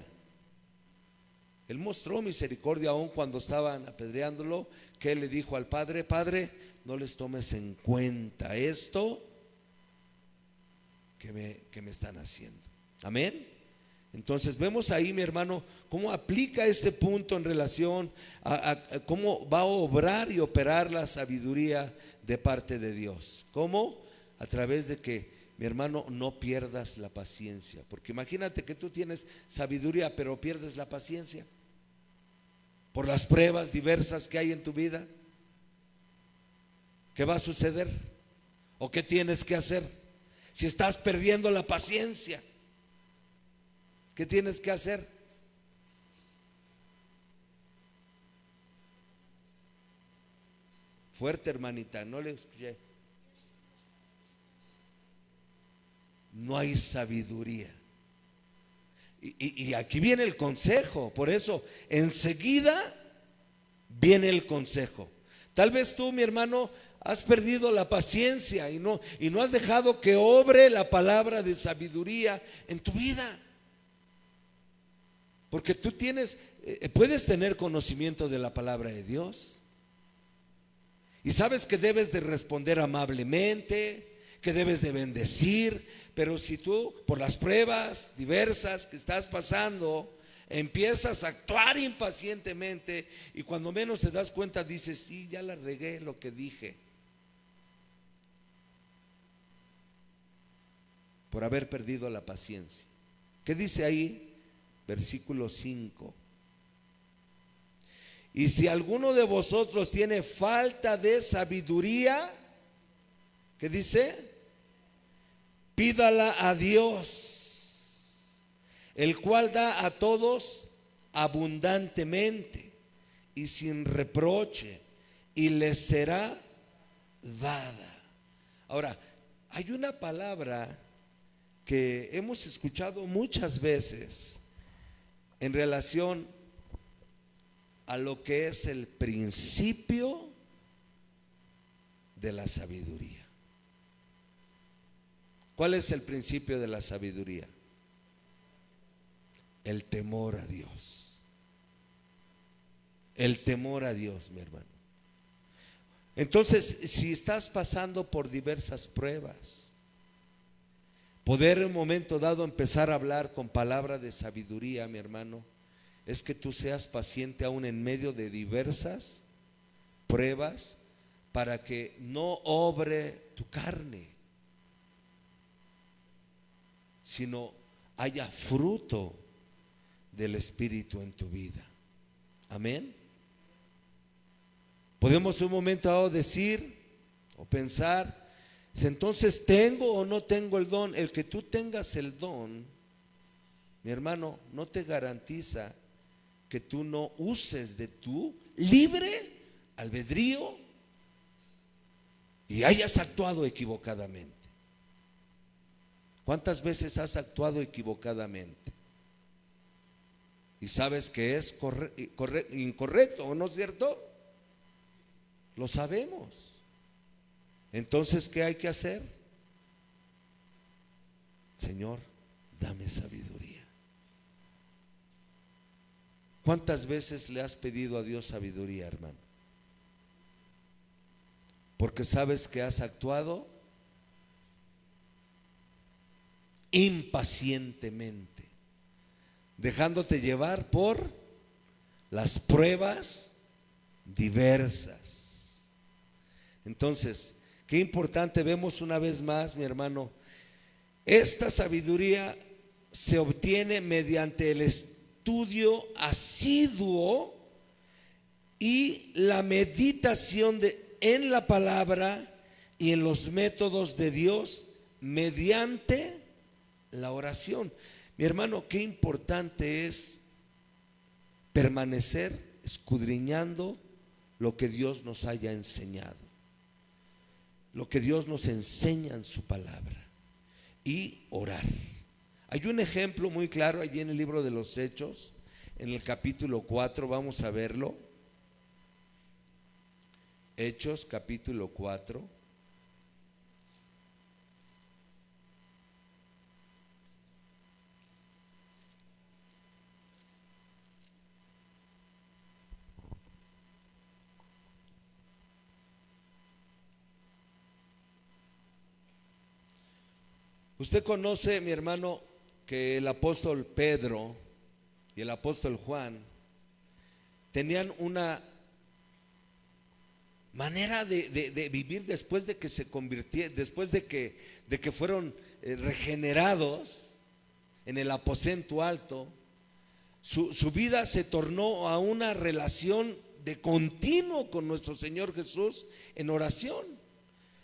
Él mostró misericordia aún cuando estaban apedreándolo, que él le dijo al Padre: Padre, no les tomes en cuenta esto que me están haciendo. Amén. Entonces vemos ahí, mi hermano, cómo aplica este punto en relación a cómo va a obrar y operar la sabiduría de parte de Dios. ¿Cómo? A través de que, mi hermano, no pierdas la paciencia. Porque imagínate que tú tienes sabiduría pero pierdes la paciencia por las pruebas diversas que hay en tu vida. ¿Qué va a suceder? ¿O qué tienes que hacer? Si estás perdiendo la paciencia, ¿qué tienes que hacer? Fuerte, hermanita, no le escuché. No hay sabiduría. Y aquí viene el consejo. Por eso enseguida viene el consejo. Tal vez tú, mi hermano, has perdido la paciencia y no has dejado que obre la palabra de sabiduría en tu vida. Porque tú puedes tener conocimiento de la palabra de Dios y sabes que debes de responder amablemente, que debes de bendecir. Pero si tú, por las pruebas diversas que estás pasando, empiezas a actuar impacientemente y cuando menos te das cuenta dices: sí, ya la regué lo que dije, por haber perdido la paciencia. ¿Qué dice ahí? Versículo 5. Y si alguno de vosotros tiene falta de sabiduría, ¿qué dice? Pídala a Dios, el cual da a todos abundantemente y sin reproche, y les será dada. Ahora, hay una palabra que hemos escuchado muchas veces en relación a lo que es el principio de la sabiduría. ¿Cuál es el principio de la sabiduría? El temor a Dios. El temor a Dios, mi hermano. Entonces, si estás pasando por diversas pruebas, poder en un momento dado empezar a hablar con palabra de sabiduría, mi hermano, es que tú seas paciente aún en medio de diversas pruebas, para que no obre tu carne, sino haya fruto del Espíritu en tu vida. Amén. Podemos un momento dado decir o pensar: entonces, ¿tengo o no tengo el don? El que tú tengas el don, mi hermano, no te garantiza que tú no uses de tu libre albedrío y hayas actuado equivocadamente. ¿Cuántas veces has actuado equivocadamente? Y sabes que es incorrecto, ¿no es cierto? Lo sabemos. Entonces, ¿qué hay que hacer? Señor, dame sabiduría. ¿Cuántas veces le has pedido a Dios sabiduría, hermano? Porque sabes que has actuado impacientemente, dejándote llevar por las pruebas diversas. Entonces, qué importante, vemos una vez más, mi hermano, esta sabiduría se obtiene mediante el estudio asiduo y la meditación en la palabra y en los métodos de Dios mediante la oración. Mi hermano, qué importante es permanecer escudriñando lo que Dios nos haya enseñado, lo que Dios nos enseña en su palabra, y orar. Hay un ejemplo muy claro allí en el libro de los Hechos, en el capítulo 4, vamos a verlo. Hechos capítulo 4. Usted conoce, mi hermano, que el apóstol Pedro y el apóstol Juan tenían una manera de vivir después de que se convirtieron, después de que fueron regenerados en el aposento alto. Su vida se tornó a una relación de continuo con nuestro Señor Jesús en oración.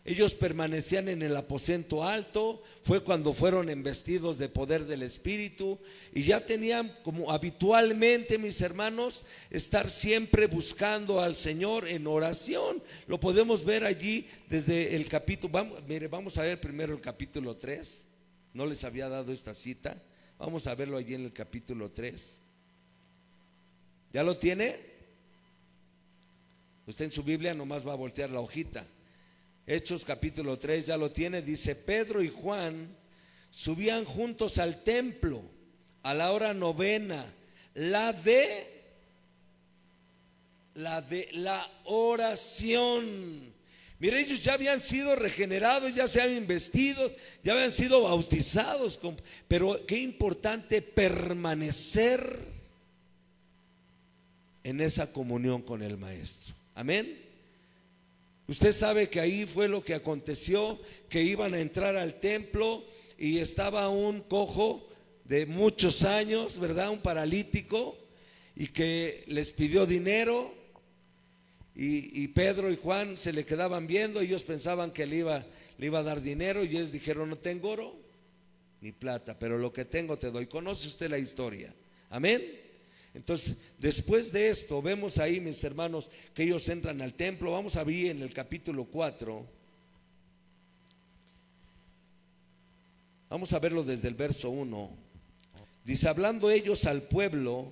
Ellos permanecían en el aposento alto, fue cuando fueron embestidos de poder del Espíritu, y ya tenían como habitualmente, mis hermanos, estar siempre buscando al Señor en oración. Lo podemos ver allí desde el capítulo, vamos a ver primero el capítulo 3, no les había dado esta cita, vamos a verlo allí en el capítulo 3. ¿Ya lo tiene? Usted en su Biblia nomás va a voltear la hojita. Hechos capítulo 3, ya lo tiene. Dice: Pedro y Juan subían juntos al templo a la hora novena, la de la oración. Mire, ellos ya habían sido regenerados, ya se habían investidos, ya habían sido bautizados, pero qué importante permanecer en esa comunión con el Maestro. Amén. Usted sabe que ahí fue lo que aconteció, que iban a entrar al templo y estaba un cojo de muchos años, ¿verdad? Un paralítico, y que les pidió dinero, y Pedro y Juan se le quedaban viendo. Ellos pensaban que le iba a dar dinero, y ellos dijeron: no tengo oro ni plata, pero lo que tengo te doy. ¿Conoce usted la historia? Amén. Entonces, después de esto, vemos ahí, mis hermanos, que ellos entran al templo. Vamos a ver en el capítulo 4. Vamos a verlo desde el verso 1. Dice: hablando ellos al pueblo,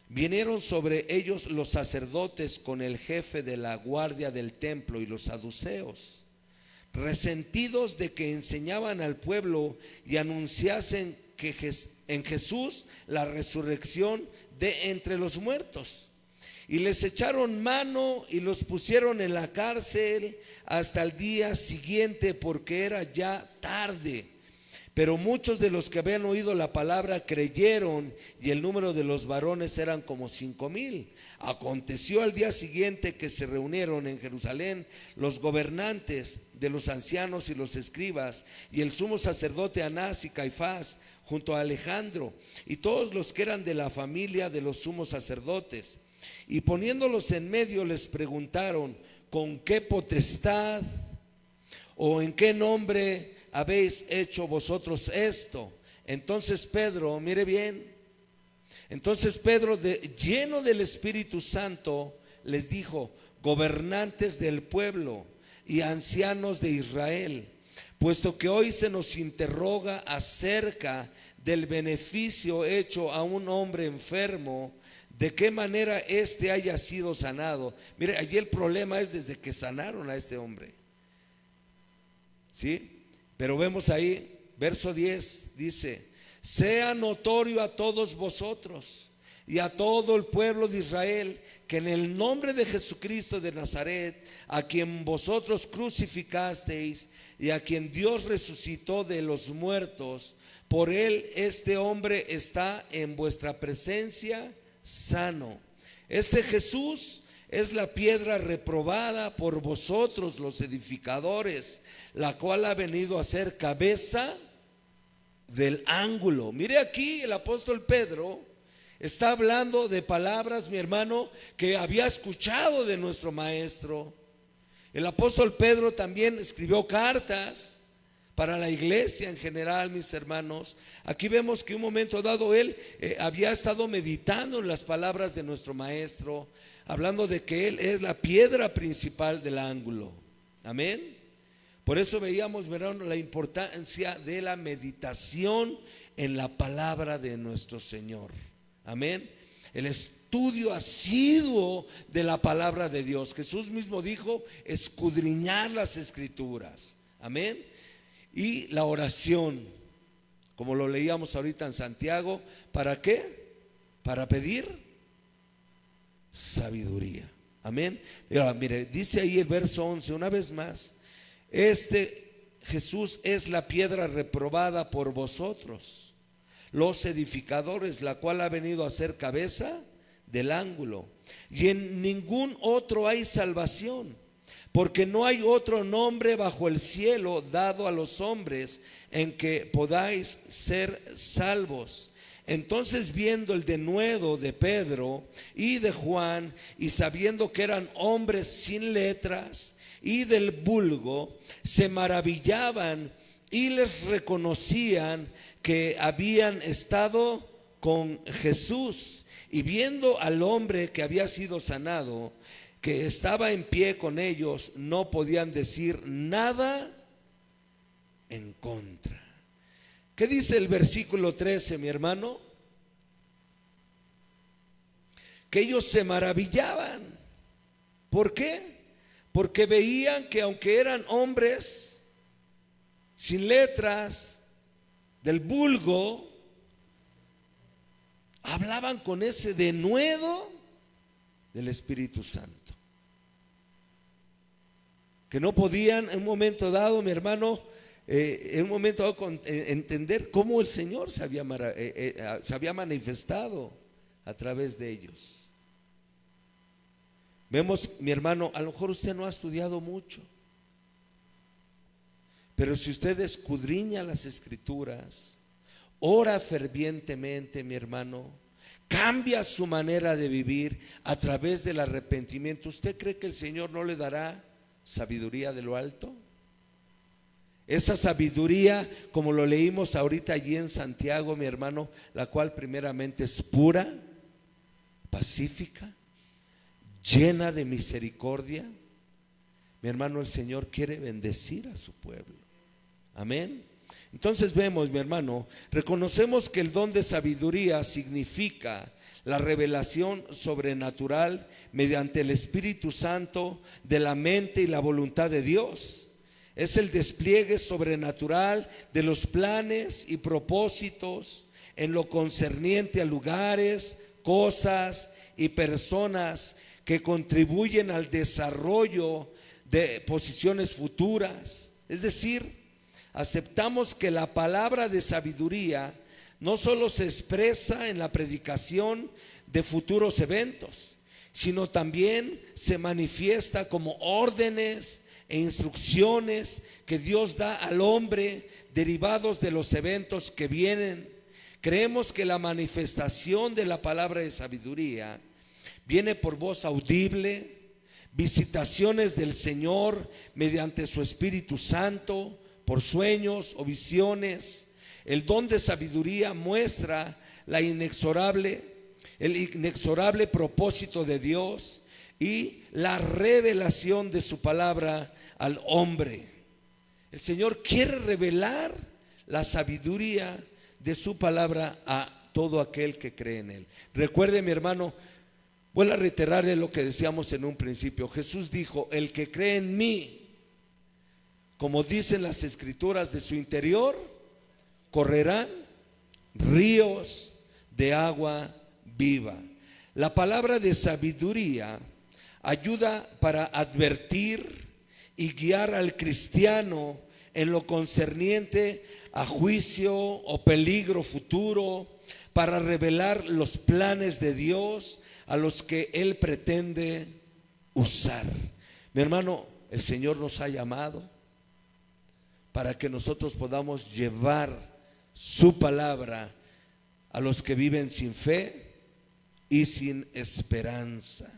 vinieron sobre ellos los sacerdotes con el jefe de la guardia del templo y los saduceos, resentidos de que enseñaban al pueblo y anunciasen que en Jesús la resurrección de entre los muertos. Y les echaron mano y los pusieron en la cárcel hasta el día siguiente, porque era ya tarde. Pero muchos de los que habían oído la palabra creyeron, y el número de los varones eran como 5,000. Aconteció al día siguiente que se reunieron en Jerusalén los gobernantes de los ancianos y los escribas, y el sumo sacerdote Anás y Caifás, junto a Alejandro, y todos los que eran de la familia de los sumos sacerdotes. Y poniéndolos en medio les preguntaron: ¿con qué potestad o en qué nombre habéis hecho vosotros esto? Entonces Pedro, mire bien, entonces Pedro, lleno del Espíritu Santo, les dijo: gobernantes del pueblo y ancianos de Israel, puesto que hoy se nos interroga acerca del beneficio hecho a un hombre enfermo, de qué manera éste haya sido sanado. Mire, allí el problema es desde que sanaron a este hombre, ¿sí? Pero vemos ahí, verso 10, dice: sea notorio a todos vosotros y a todo el pueblo de Israel que en el nombre de Jesucristo de Nazaret, a quien vosotros crucificasteis y a quien Dios resucitó de los muertos, por él este hombre está en vuestra presencia sano. Este Jesús es la piedra reprobada por vosotros los edificadores, la cual ha venido a ser cabeza del ángulo. Mire, aquí el apóstol Pedro está hablando de palabras, mi hermano, que había escuchado de nuestro maestro. El apóstol Pedro también escribió cartas para la iglesia en general, mis hermanos. Aquí vemos que un momento dado él había estado meditando en las palabras de nuestro maestro, hablando de que él es la piedra principal del ángulo. Amén. Por eso veíamos, ¿verdad?, la importancia de la meditación en la palabra de nuestro Señor. Amén. El estudio asiduo de la palabra de Dios. Jesús mismo dijo: escudriñar las escrituras. Amén. Y la oración, como lo leíamos ahorita en Santiago, ¿para qué? Para pedir sabiduría. Amén. Y ahora, mire, dice ahí el verso 11 una vez más: Jesús es la piedra reprobada por vosotros, los edificadores, la cual ha venido a ser cabeza del ángulo, y en ningún otro hay salvación, porque no hay otro nombre bajo el cielo dado a los hombres en que podáis ser salvos. Entonces, viendo el denuedo de Pedro y de Juan, y sabiendo que eran hombres sin letras y del vulgo, se maravillaban y les reconocían que habían estado con Jesús. Y viendo al hombre que había sido sanado, que estaba en pie con ellos, no podían decir nada en contra. ¿Qué dice el versículo 13, mi hermano? Que ellos se maravillaban. ¿Por qué? Porque veían que aunque eran hombres sin letras, del vulgo, hablaban con ese denuedo del Espíritu Santo, que no podían en un momento dado, mi hermano, en un momento dado entender cómo el Señor se había manifestado a través de ellos. Vemos, mi hermano, a lo mejor usted no ha estudiado mucho, pero si usted escudriña las escrituras, ora fervientemente, mi hermano, cambia su manera de vivir a través del arrepentimiento, ¿usted cree que el Señor no le dará sabiduría de lo alto? Esa sabiduría, como lo leímos ahorita allí en Santiago, mi hermano, la cual primeramente es pura, pacífica, llena de misericordia. Mi hermano, el Señor quiere bendecir a su pueblo. Amén. Entonces vemos, mi hermano, reconocemos que el don de sabiduría significa la revelación sobrenatural mediante el Espíritu Santo de la mente y la voluntad de Dios. Es el despliegue sobrenatural de los planes y propósitos en lo concerniente a lugares, cosas y personas que contribuyen al desarrollo de posiciones futuras. Es decir, aceptamos que la palabra de sabiduría no solo se expresa en la predicación de futuros eventos, sino también se manifiesta como órdenes e instrucciones que Dios da al hombre derivados de los eventos que vienen. Creemos que la manifestación de la palabra de sabiduría viene por voz audible, visitaciones del Señor mediante su Espíritu Santo, por sueños o visiones. El don de sabiduría muestra el inexorable propósito de Dios y la revelación de su palabra al hombre. El Señor quiere revelar la sabiduría de su palabra a todo aquel que cree en él. Recuerde, mi hermano, voy a reiterarle lo que decíamos en un principio. Jesús dijo: el que cree en mí, como dicen las escrituras, de su interior correrán ríos de agua viva. La palabra de sabiduría ayuda para advertir y guiar al cristiano en lo concerniente a juicio o peligro futuro, para revelar los planes de Dios a los que Él pretende usar. Mi hermano, el Señor nos ha llamado para que nosotros podamos llevar su palabra a los que viven sin fe y sin esperanza.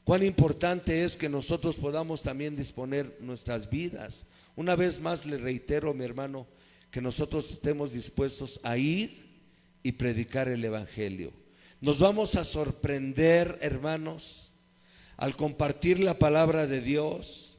Cuán importante es que nosotros podamos también disponer nuestras vidas Una vez más le reitero, mi hermano, que nosotros estemos dispuestos a ir y predicar el evangelio. Nos vamos a sorprender, hermanos, al compartir la palabra de Dios,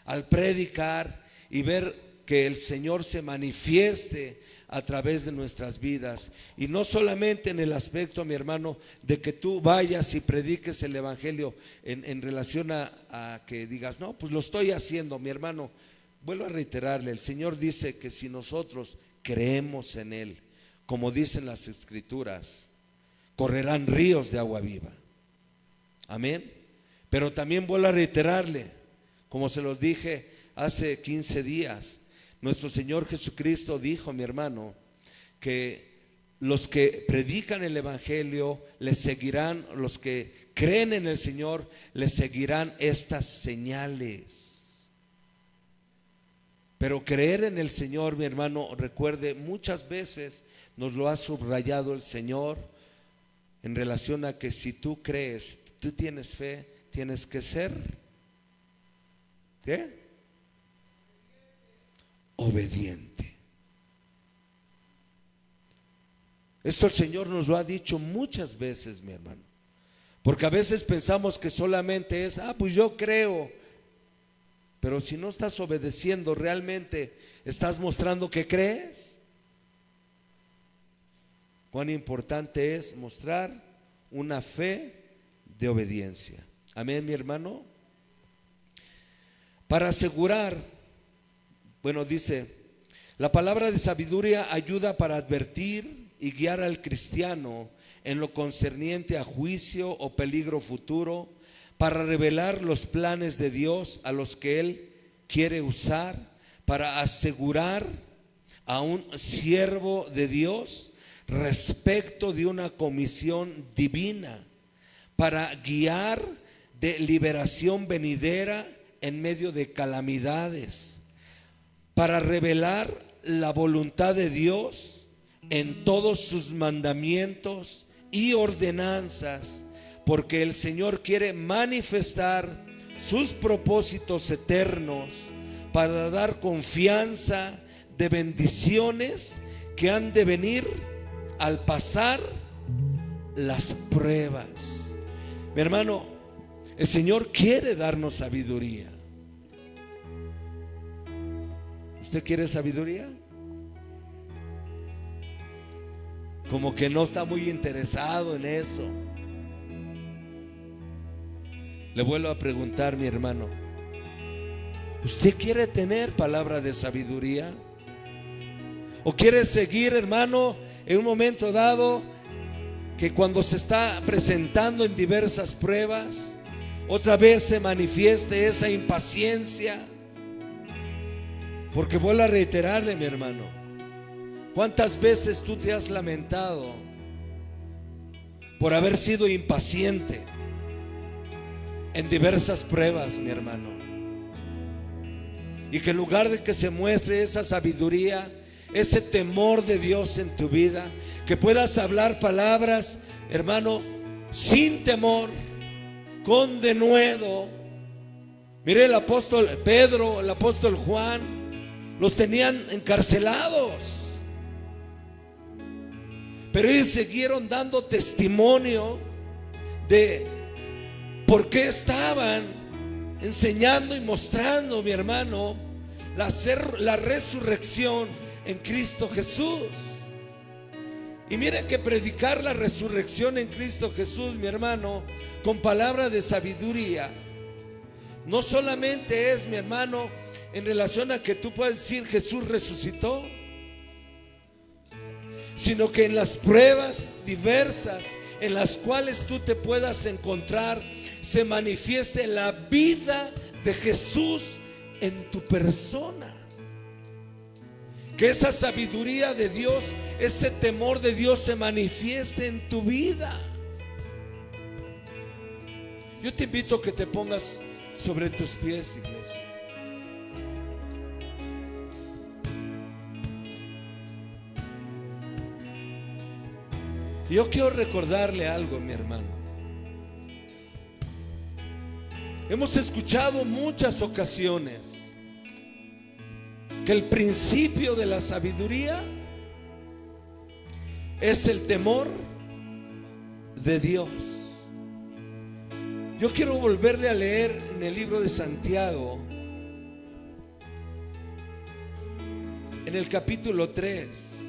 al predicar y ver que el Señor se manifieste a través de nuestras vidas. Y no solamente en el aspecto, mi hermano, de que tú vayas y prediques el evangelio en relación a que digas, no, pues lo estoy haciendo, mi hermano. Vuelvo a reiterarle, el Señor dice que si nosotros creemos en Él, como dicen las Escrituras, correrán ríos de agua viva. Amén. Pero también vuelvo a reiterarle, como se los dije hace 15 días, nuestro Señor Jesucristo dijo, mi hermano, que los que predican el evangelio les seguirán, los que creen en el Señor les seguirán estas señales. Pero creer en el Señor, mi hermano, recuerde, muchas veces nos lo ha subrayado el Señor en relación a que si tú crees, tú tienes fe, tienes que ser, ¿qué? Obediente. Esto el Señor nos lo ha dicho muchas veces, mi hermano, porque a veces pensamos que solamente es, pues yo creo, pero si no estás obedeciendo, realmente estás mostrando que crees. Cuán importante es mostrar una fe de obediencia. Amén, mi hermano. Para asegurar, bueno, dice, la palabra de sabiduría ayuda para advertir y guiar al cristiano en lo concerniente a juicio o peligro futuro, para revelar los planes de Dios a los que Él quiere usar, para asegurar a un siervo de Dios respecto de una comisión divina, para guiar de liberación venidera en medio de calamidades, para revelar la voluntad de Dios en todos sus mandamientos y ordenanzas, porque el Señor quiere manifestar sus propósitos eternos para dar confianza de bendiciones que han de venir al pasar las pruebas. Mi hermano, el Señor quiere darnos sabiduría. ¿Usted quiere sabiduría? Como que no está muy interesado en eso. Le vuelvo a preguntar, mi hermano, ¿usted quiere tener palabra de sabiduría? ¿O quiere seguir, hermano, en un momento dado que cuando se está presentando en diversas pruebas, otra vez se manifieste esa impaciencia? Porque vuelvo a reiterarle, mi hermano, ¿cuántas veces tú te has lamentado por haber sido impaciente en diversas pruebas, mi hermano? Y que en lugar de que se muestre esa sabiduría, ese temor de Dios en tu vida, que puedas hablar palabras, hermano, sin temor, con denuedo. Mire, el apóstol Pedro, el apóstol Juan, los tenían encarcelados, pero ellos siguieron dando testimonio de por qué estaban enseñando y mostrando, mi hermano, la resurrección en Cristo Jesús. Y mire que predicar la resurrección en Cristo Jesús, mi hermano, con palabra de sabiduría, no solamente es, mi hermano, en relación a que tú puedas decir Jesús resucitó, sino que en las pruebas diversas en las cuales tú te puedas encontrar, se manifieste la vida de Jesús en tu persona. Que esa sabiduría de Dios, ese temor de Dios se manifieste en tu vida. Yo te invito a que te pongas sobre tus pies, iglesia. Yo quiero recordarle algo, mi hermano. Hemos escuchado muchas ocasiones que el principio de la sabiduría es el temor de Dios. Yo quiero volverle a leer en el libro de Santiago, en el capítulo 3.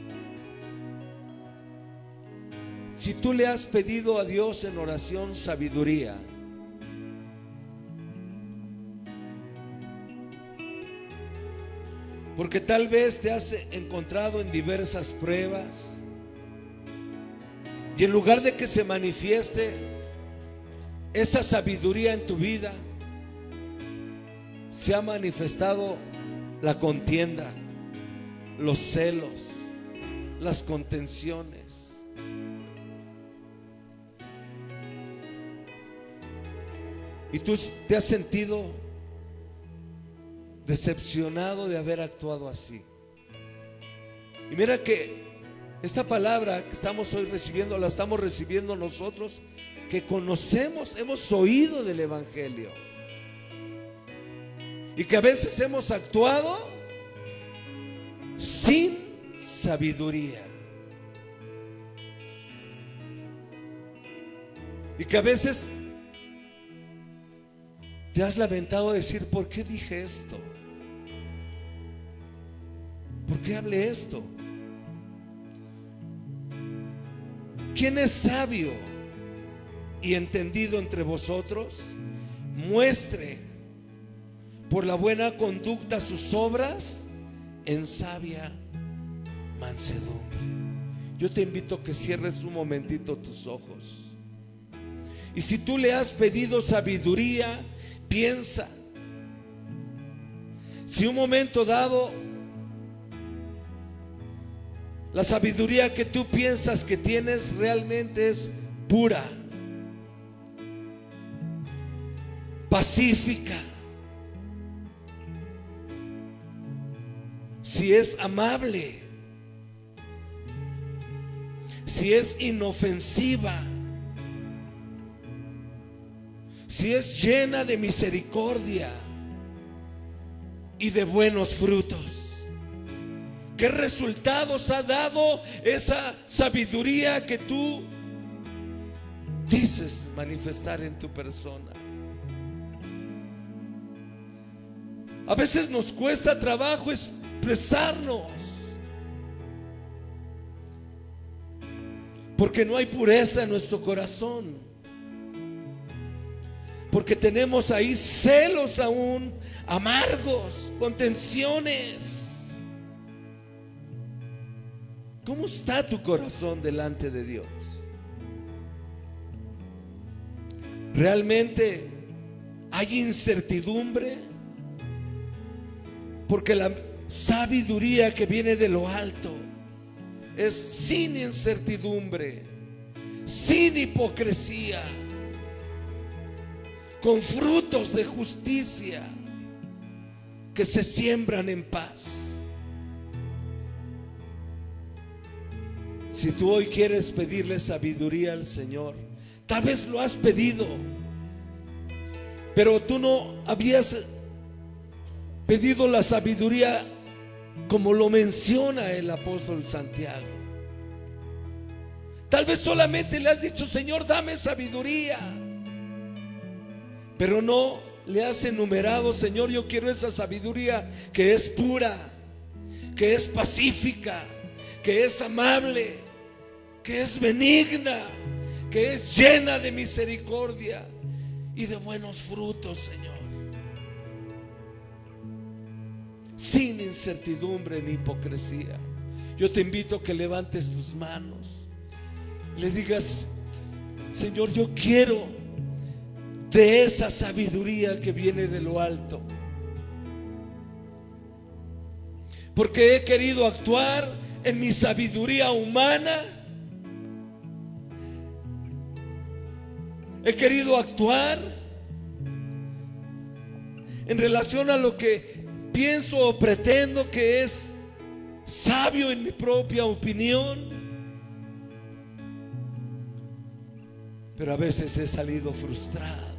Si tú le has pedido a Dios en oración sabiduría, porque tal vez te has encontrado en diversas pruebas y en lugar de que se manifieste esa sabiduría en tu vida, se ha manifestado la contienda, los celos, las contenciones. Y tú te has sentido decepcionado de haber actuado así. Y mira que esta palabra que estamos hoy recibiendo, la estamos recibiendo nosotros que conocemos, hemos oído del Evangelio, y que a veces hemos actuado sin sabiduría, y que a veces te has lamentado de decir: ¿por qué dije esto? ¿Por qué hablé esto? ¿Quién es sabio y entendido entre vosotros? Muestre por la buena conducta sus obras en sabia mansedumbre. Yo te invito a que cierres un momentito tus ojos. Y si tú le has pedido sabiduría, piensa si un momento dado la sabiduría que tú piensas que tienes realmente es pura, pacífica, si es amable, si es inofensiva, si es llena de misericordia y de buenos frutos. ¿Qué resultados ha dado esa sabiduría que tú dices manifestar en tu persona? A veces nos cuesta trabajo expresarnos porque no hay pureza en nuestro corazón, porque tenemos ahí celos aún amargos, contenciones. ¿Cómo está tu corazón delante de Dios? ¿Realmente hay incertidumbre? Porque la sabiduría que viene de lo alto es sin incertidumbre, sin hipocresía, con frutos de justicia que se siembran en paz. Si tú hoy quieres pedirle sabiduría al Señor, tal vez lo has pedido, pero tú no habías pedido la sabiduría como lo menciona el apóstol Santiago. Tal vez solamente le has dicho: Señor, dame sabiduría, pero no le has enumerado: Señor, yo quiero esa sabiduría que es pura, que es pacífica, que es amable, que es benigna, que es llena de misericordia y de buenos frutos, Señor, sin incertidumbre ni hipocresía. Yo te invito a que levantes tus manos y le digas: Señor, yo quiero de esa sabiduría que viene de lo alto, porque he querido actuar en mi sabiduría humana, he querido actuar en relación a lo que pienso o pretendo que es sabio en mi propia opinión, pero a veces he salido frustrado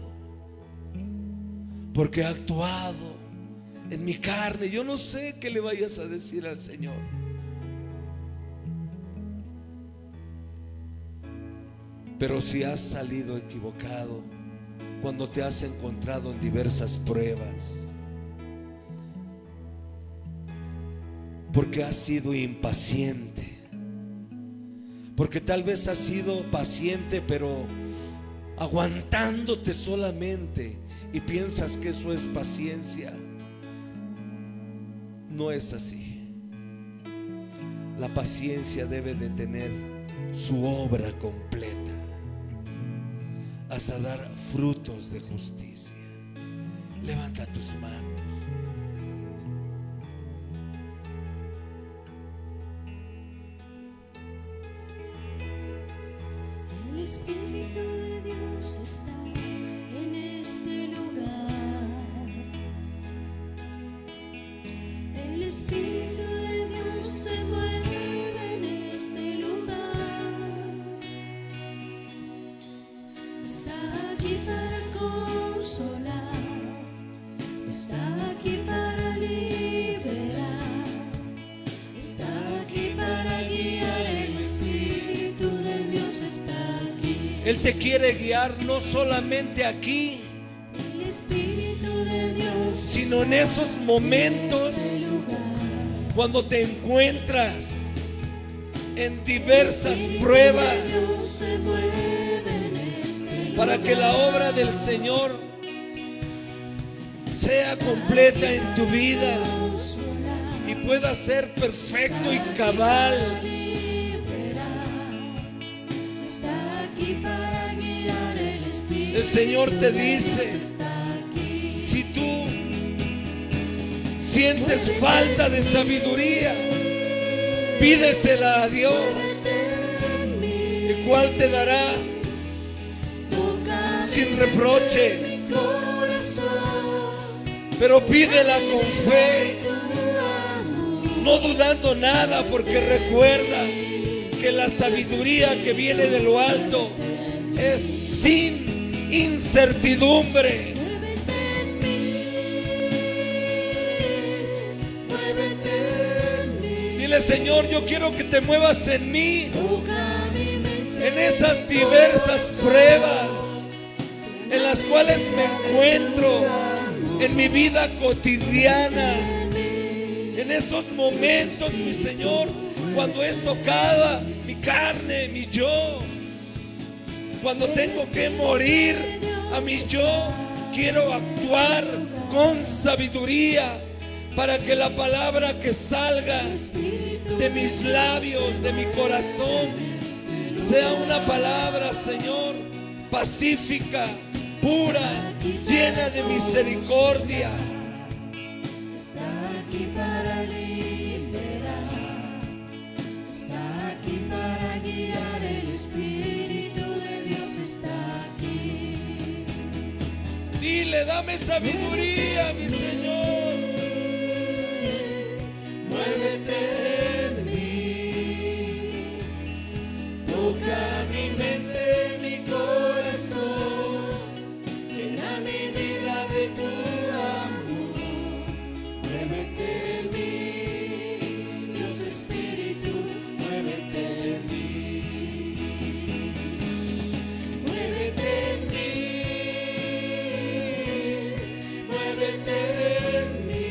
porque he actuado en mi carne. Yo no sé qué le vayas a decir al Señor. Pero si has salido equivocado, cuando te has encontrado en diversas pruebas, porque has sido impaciente, porque tal vez has sido paciente pero aguantándote solamente y piensas que eso es paciencia, no es así. La paciencia debe de tener su obra completa hasta dar frutos de justicia. Levanta tus manos. El Espíritu de Dios está en este lugar. El Espíritu de Dios se mueve en este lugar. Está aquí para consolar, está aquí para liberar, está aquí para guiar. El Espíritu de Dios está aquí. Él te quiere guiar no solamente aquí, El Espíritu de Dios sino en esos momentos cuando te encuentras en diversas pruebas, se mueve en este lugar. para que la obra del Señor sea completa en tu vida y pueda ser perfecto y cabal. Está aquí para guiar. El Espíritu El Señor te dice: está aquí. si tú sientes falta de sabiduría, pídesela a Dios, En mí, el cual te dará toca sin reproche. mi corazón. Pero pídela con fe, no dudando nada, porque recuerda que la sabiduría que viene de lo alto es sin incertidumbre. Muévete en mí, muévete en mí. Dile: Señor, yo quiero que te muevas en mí, Toca mi mente. en esas diversas pruebas en las cuales me encuentro en mi vida cotidiana, en esos momentos, mi Señor, cuando es tocada mi carne, mi yo, cuando tengo que morir a mi yo. Quiero actuar con sabiduría para que la palabra que salga de mis labios, de mi corazón, sea una palabra, Señor, pacífica, pura, llena de misericordia. Está aquí para liberar, está aquí para guiar. El Espíritu de Dios está aquí. Dile: dame sabiduría, mi Señor. Muévete en mí, toca mi mente, mi corazón, llena mi vida de tu amor. Muévete en mí, Dios Espíritu, muévete en mí. Muévete en mí, muévete en mí.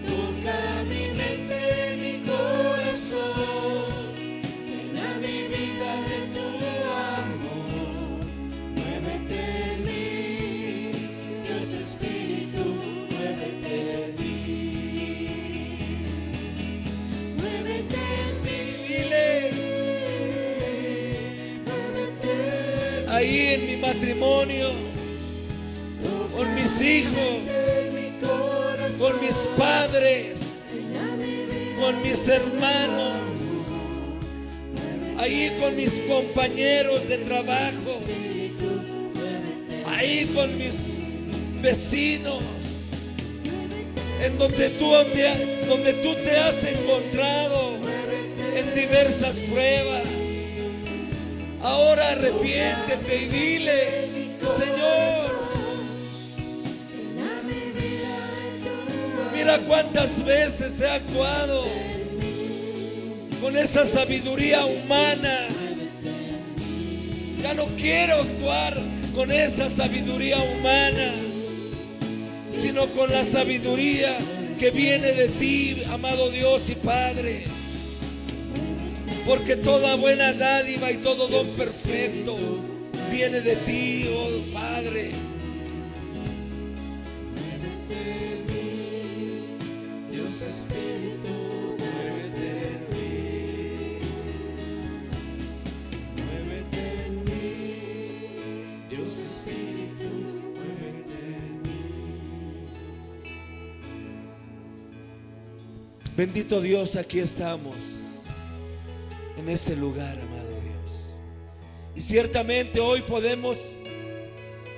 Toca mi mente, mi corazón, llena mi vida de tu amor. Muévete en mí, Dios Espíritu, muévete en mí. Muévete en mí, dile. Muévete en Ahí en mi matrimonio, con mis hijos, mi corazón, con mis padres, llena mi vida. con mis hermanos, ahí con mis compañeros de trabajo, ahí con mis vecinos, en donde tú te has encontrado en diversas pruebas. Ahora arrepiéntete y dile: Señor, Mira cuántas veces he actuado con esa sabiduría humana. Ya no quiero actuar con esa sabiduría humana, sino con la sabiduría que viene de ti, amado Dios y Padre. Porque toda buena dádiva y todo don perfecto viene de ti, oh Padre. Dios Espíritu, muévete en mí. Muévete en mí. Dios Espíritu, muévete en mí. Bendito Dios, aquí estamos en este lugar, amado Dios. Y ciertamente hoy podemos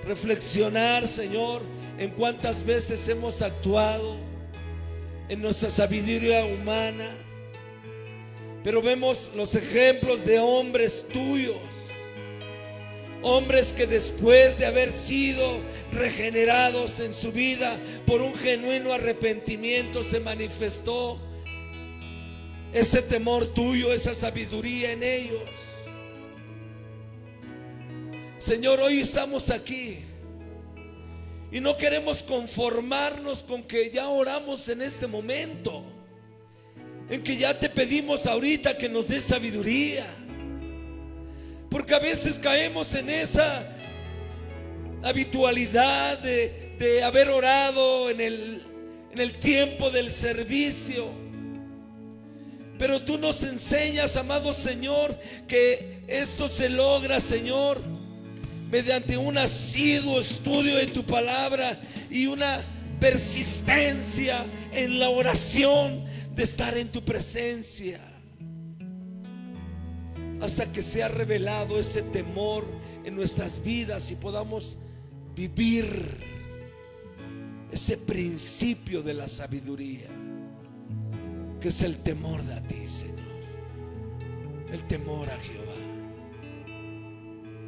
reflexionar, Señor, en cuántas veces hemos actuado en nuestra sabiduría humana. Pero vemos los ejemplos de hombres tuyos, hombres que después de haber sido regenerados en su vida por un genuino arrepentimiento, se manifestó ese temor tuyo, esa sabiduría en ellos. Señor, hoy estamos aquí y no queremos conformarnos con que ya oramos en este momento, en que ya te pedimos ahorita que nos des sabiduría, porque a veces caemos en esa habitualidad de haber orado en el tiempo del servicio. Pero tú nos enseñas, amado Señor, que esto se logra, Señor, mediante un asiduo estudio de tu palabra y una persistencia en la oración, de estar en tu presencia, hasta que sea revelado ese temor en nuestras vidas y podamos vivir ese principio de la sabiduría, que es el temor de a ti, Señor, el temor a Jehová.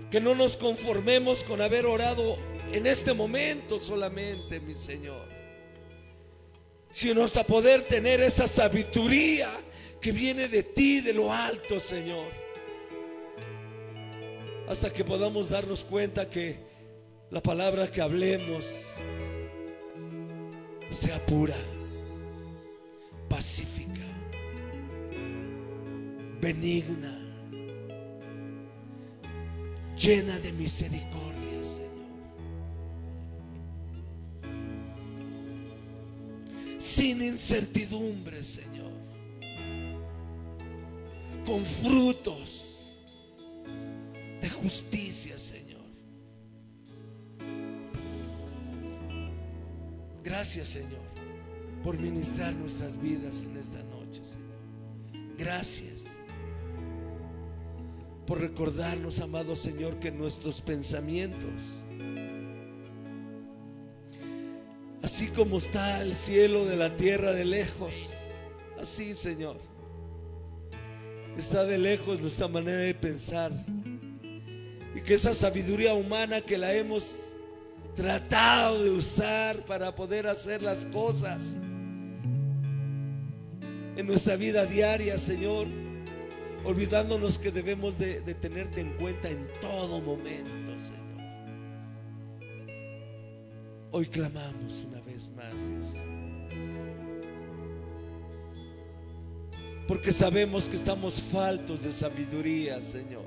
Que no nos conformemos con haber orado en este momento solamente, mi Señor, sino hasta poder tener esa sabiduría que viene de ti, de lo alto, Señor, hasta que podamos darnos cuenta que la palabra que hablemos sea pura, pacífica, benigna, llena de misericordia, Señor, sin incertidumbre, Señor, con frutos de justicia, Señor. Gracias, Señor, por ministrar nuestras vidas en esta noche, Señor. Gracias por recordarnos, amado Señor, que nuestros pensamientos, así como está el cielo de la tierra de lejos, así, Señor, está de lejos nuestra manera de pensar, y que esa sabiduría humana que la hemos tratado de usar para poder hacer las cosas en nuestra vida diaria, Señor, olvidándonos que debemos de tenerte en cuenta en todo momento, Señor. Hoy clamamos una vez más, Dios, porque sabemos que estamos faltos de sabiduría, Señor.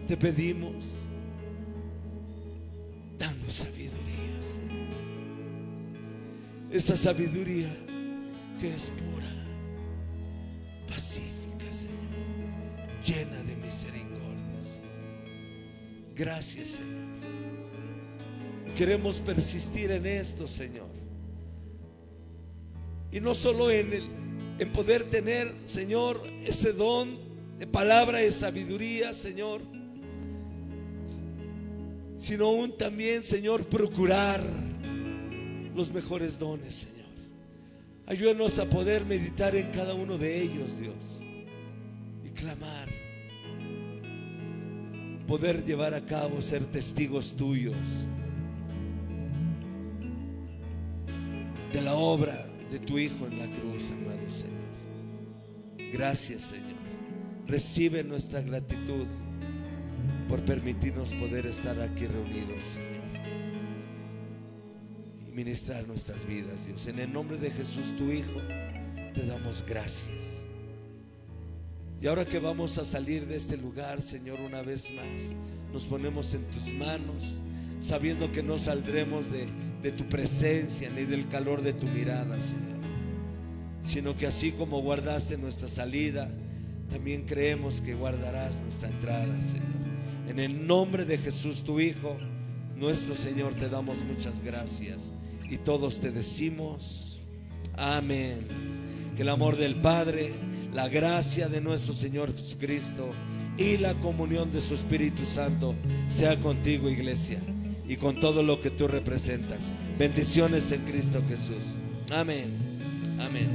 Te pedimos, danos sabiduría, Señor. Esa sabiduría que es pura, pacífica, Señor, llena de misericordia, Señor. Gracias, Señor. Queremos persistir en esto, Señor, y no solo en poder tener, Señor, ese don de palabra de sabiduría, Señor, sino aún también, Señor, procurar los mejores dones, Señor. Ayúdanos a poder meditar en cada uno de ellos, Dios, y clamar, poder llevar a cabo, ser testigos tuyos de la obra de tu Hijo en la cruz, amado Señor. Gracias, Señor. Recibe nuestra gratitud por permitirnos poder estar aquí reunidos, Señor, y ministrar nuestras vidas, Dios. En el nombre de Jesús, tu Hijo, te damos gracias. Y ahora que vamos a salir de este lugar, Señor, una vez más, nos ponemos en tus manos, sabiendo que no saldremos de tu presencia ni del calor de tu mirada, Señor, sino que así como guardaste nuestra salida, también creemos que guardarás nuestra entrada, Señor. En el nombre de Jesús, tu Hijo, nuestro Señor, te damos muchas gracias. Y todos te decimos amén. Que el amor del Padre, la gracia de nuestro Señor Jesucristo y la comunión de su Espíritu Santo sea contigo, iglesia, y con todo lo que tú representas. Bendiciones en Cristo Jesús. Amén. Amén.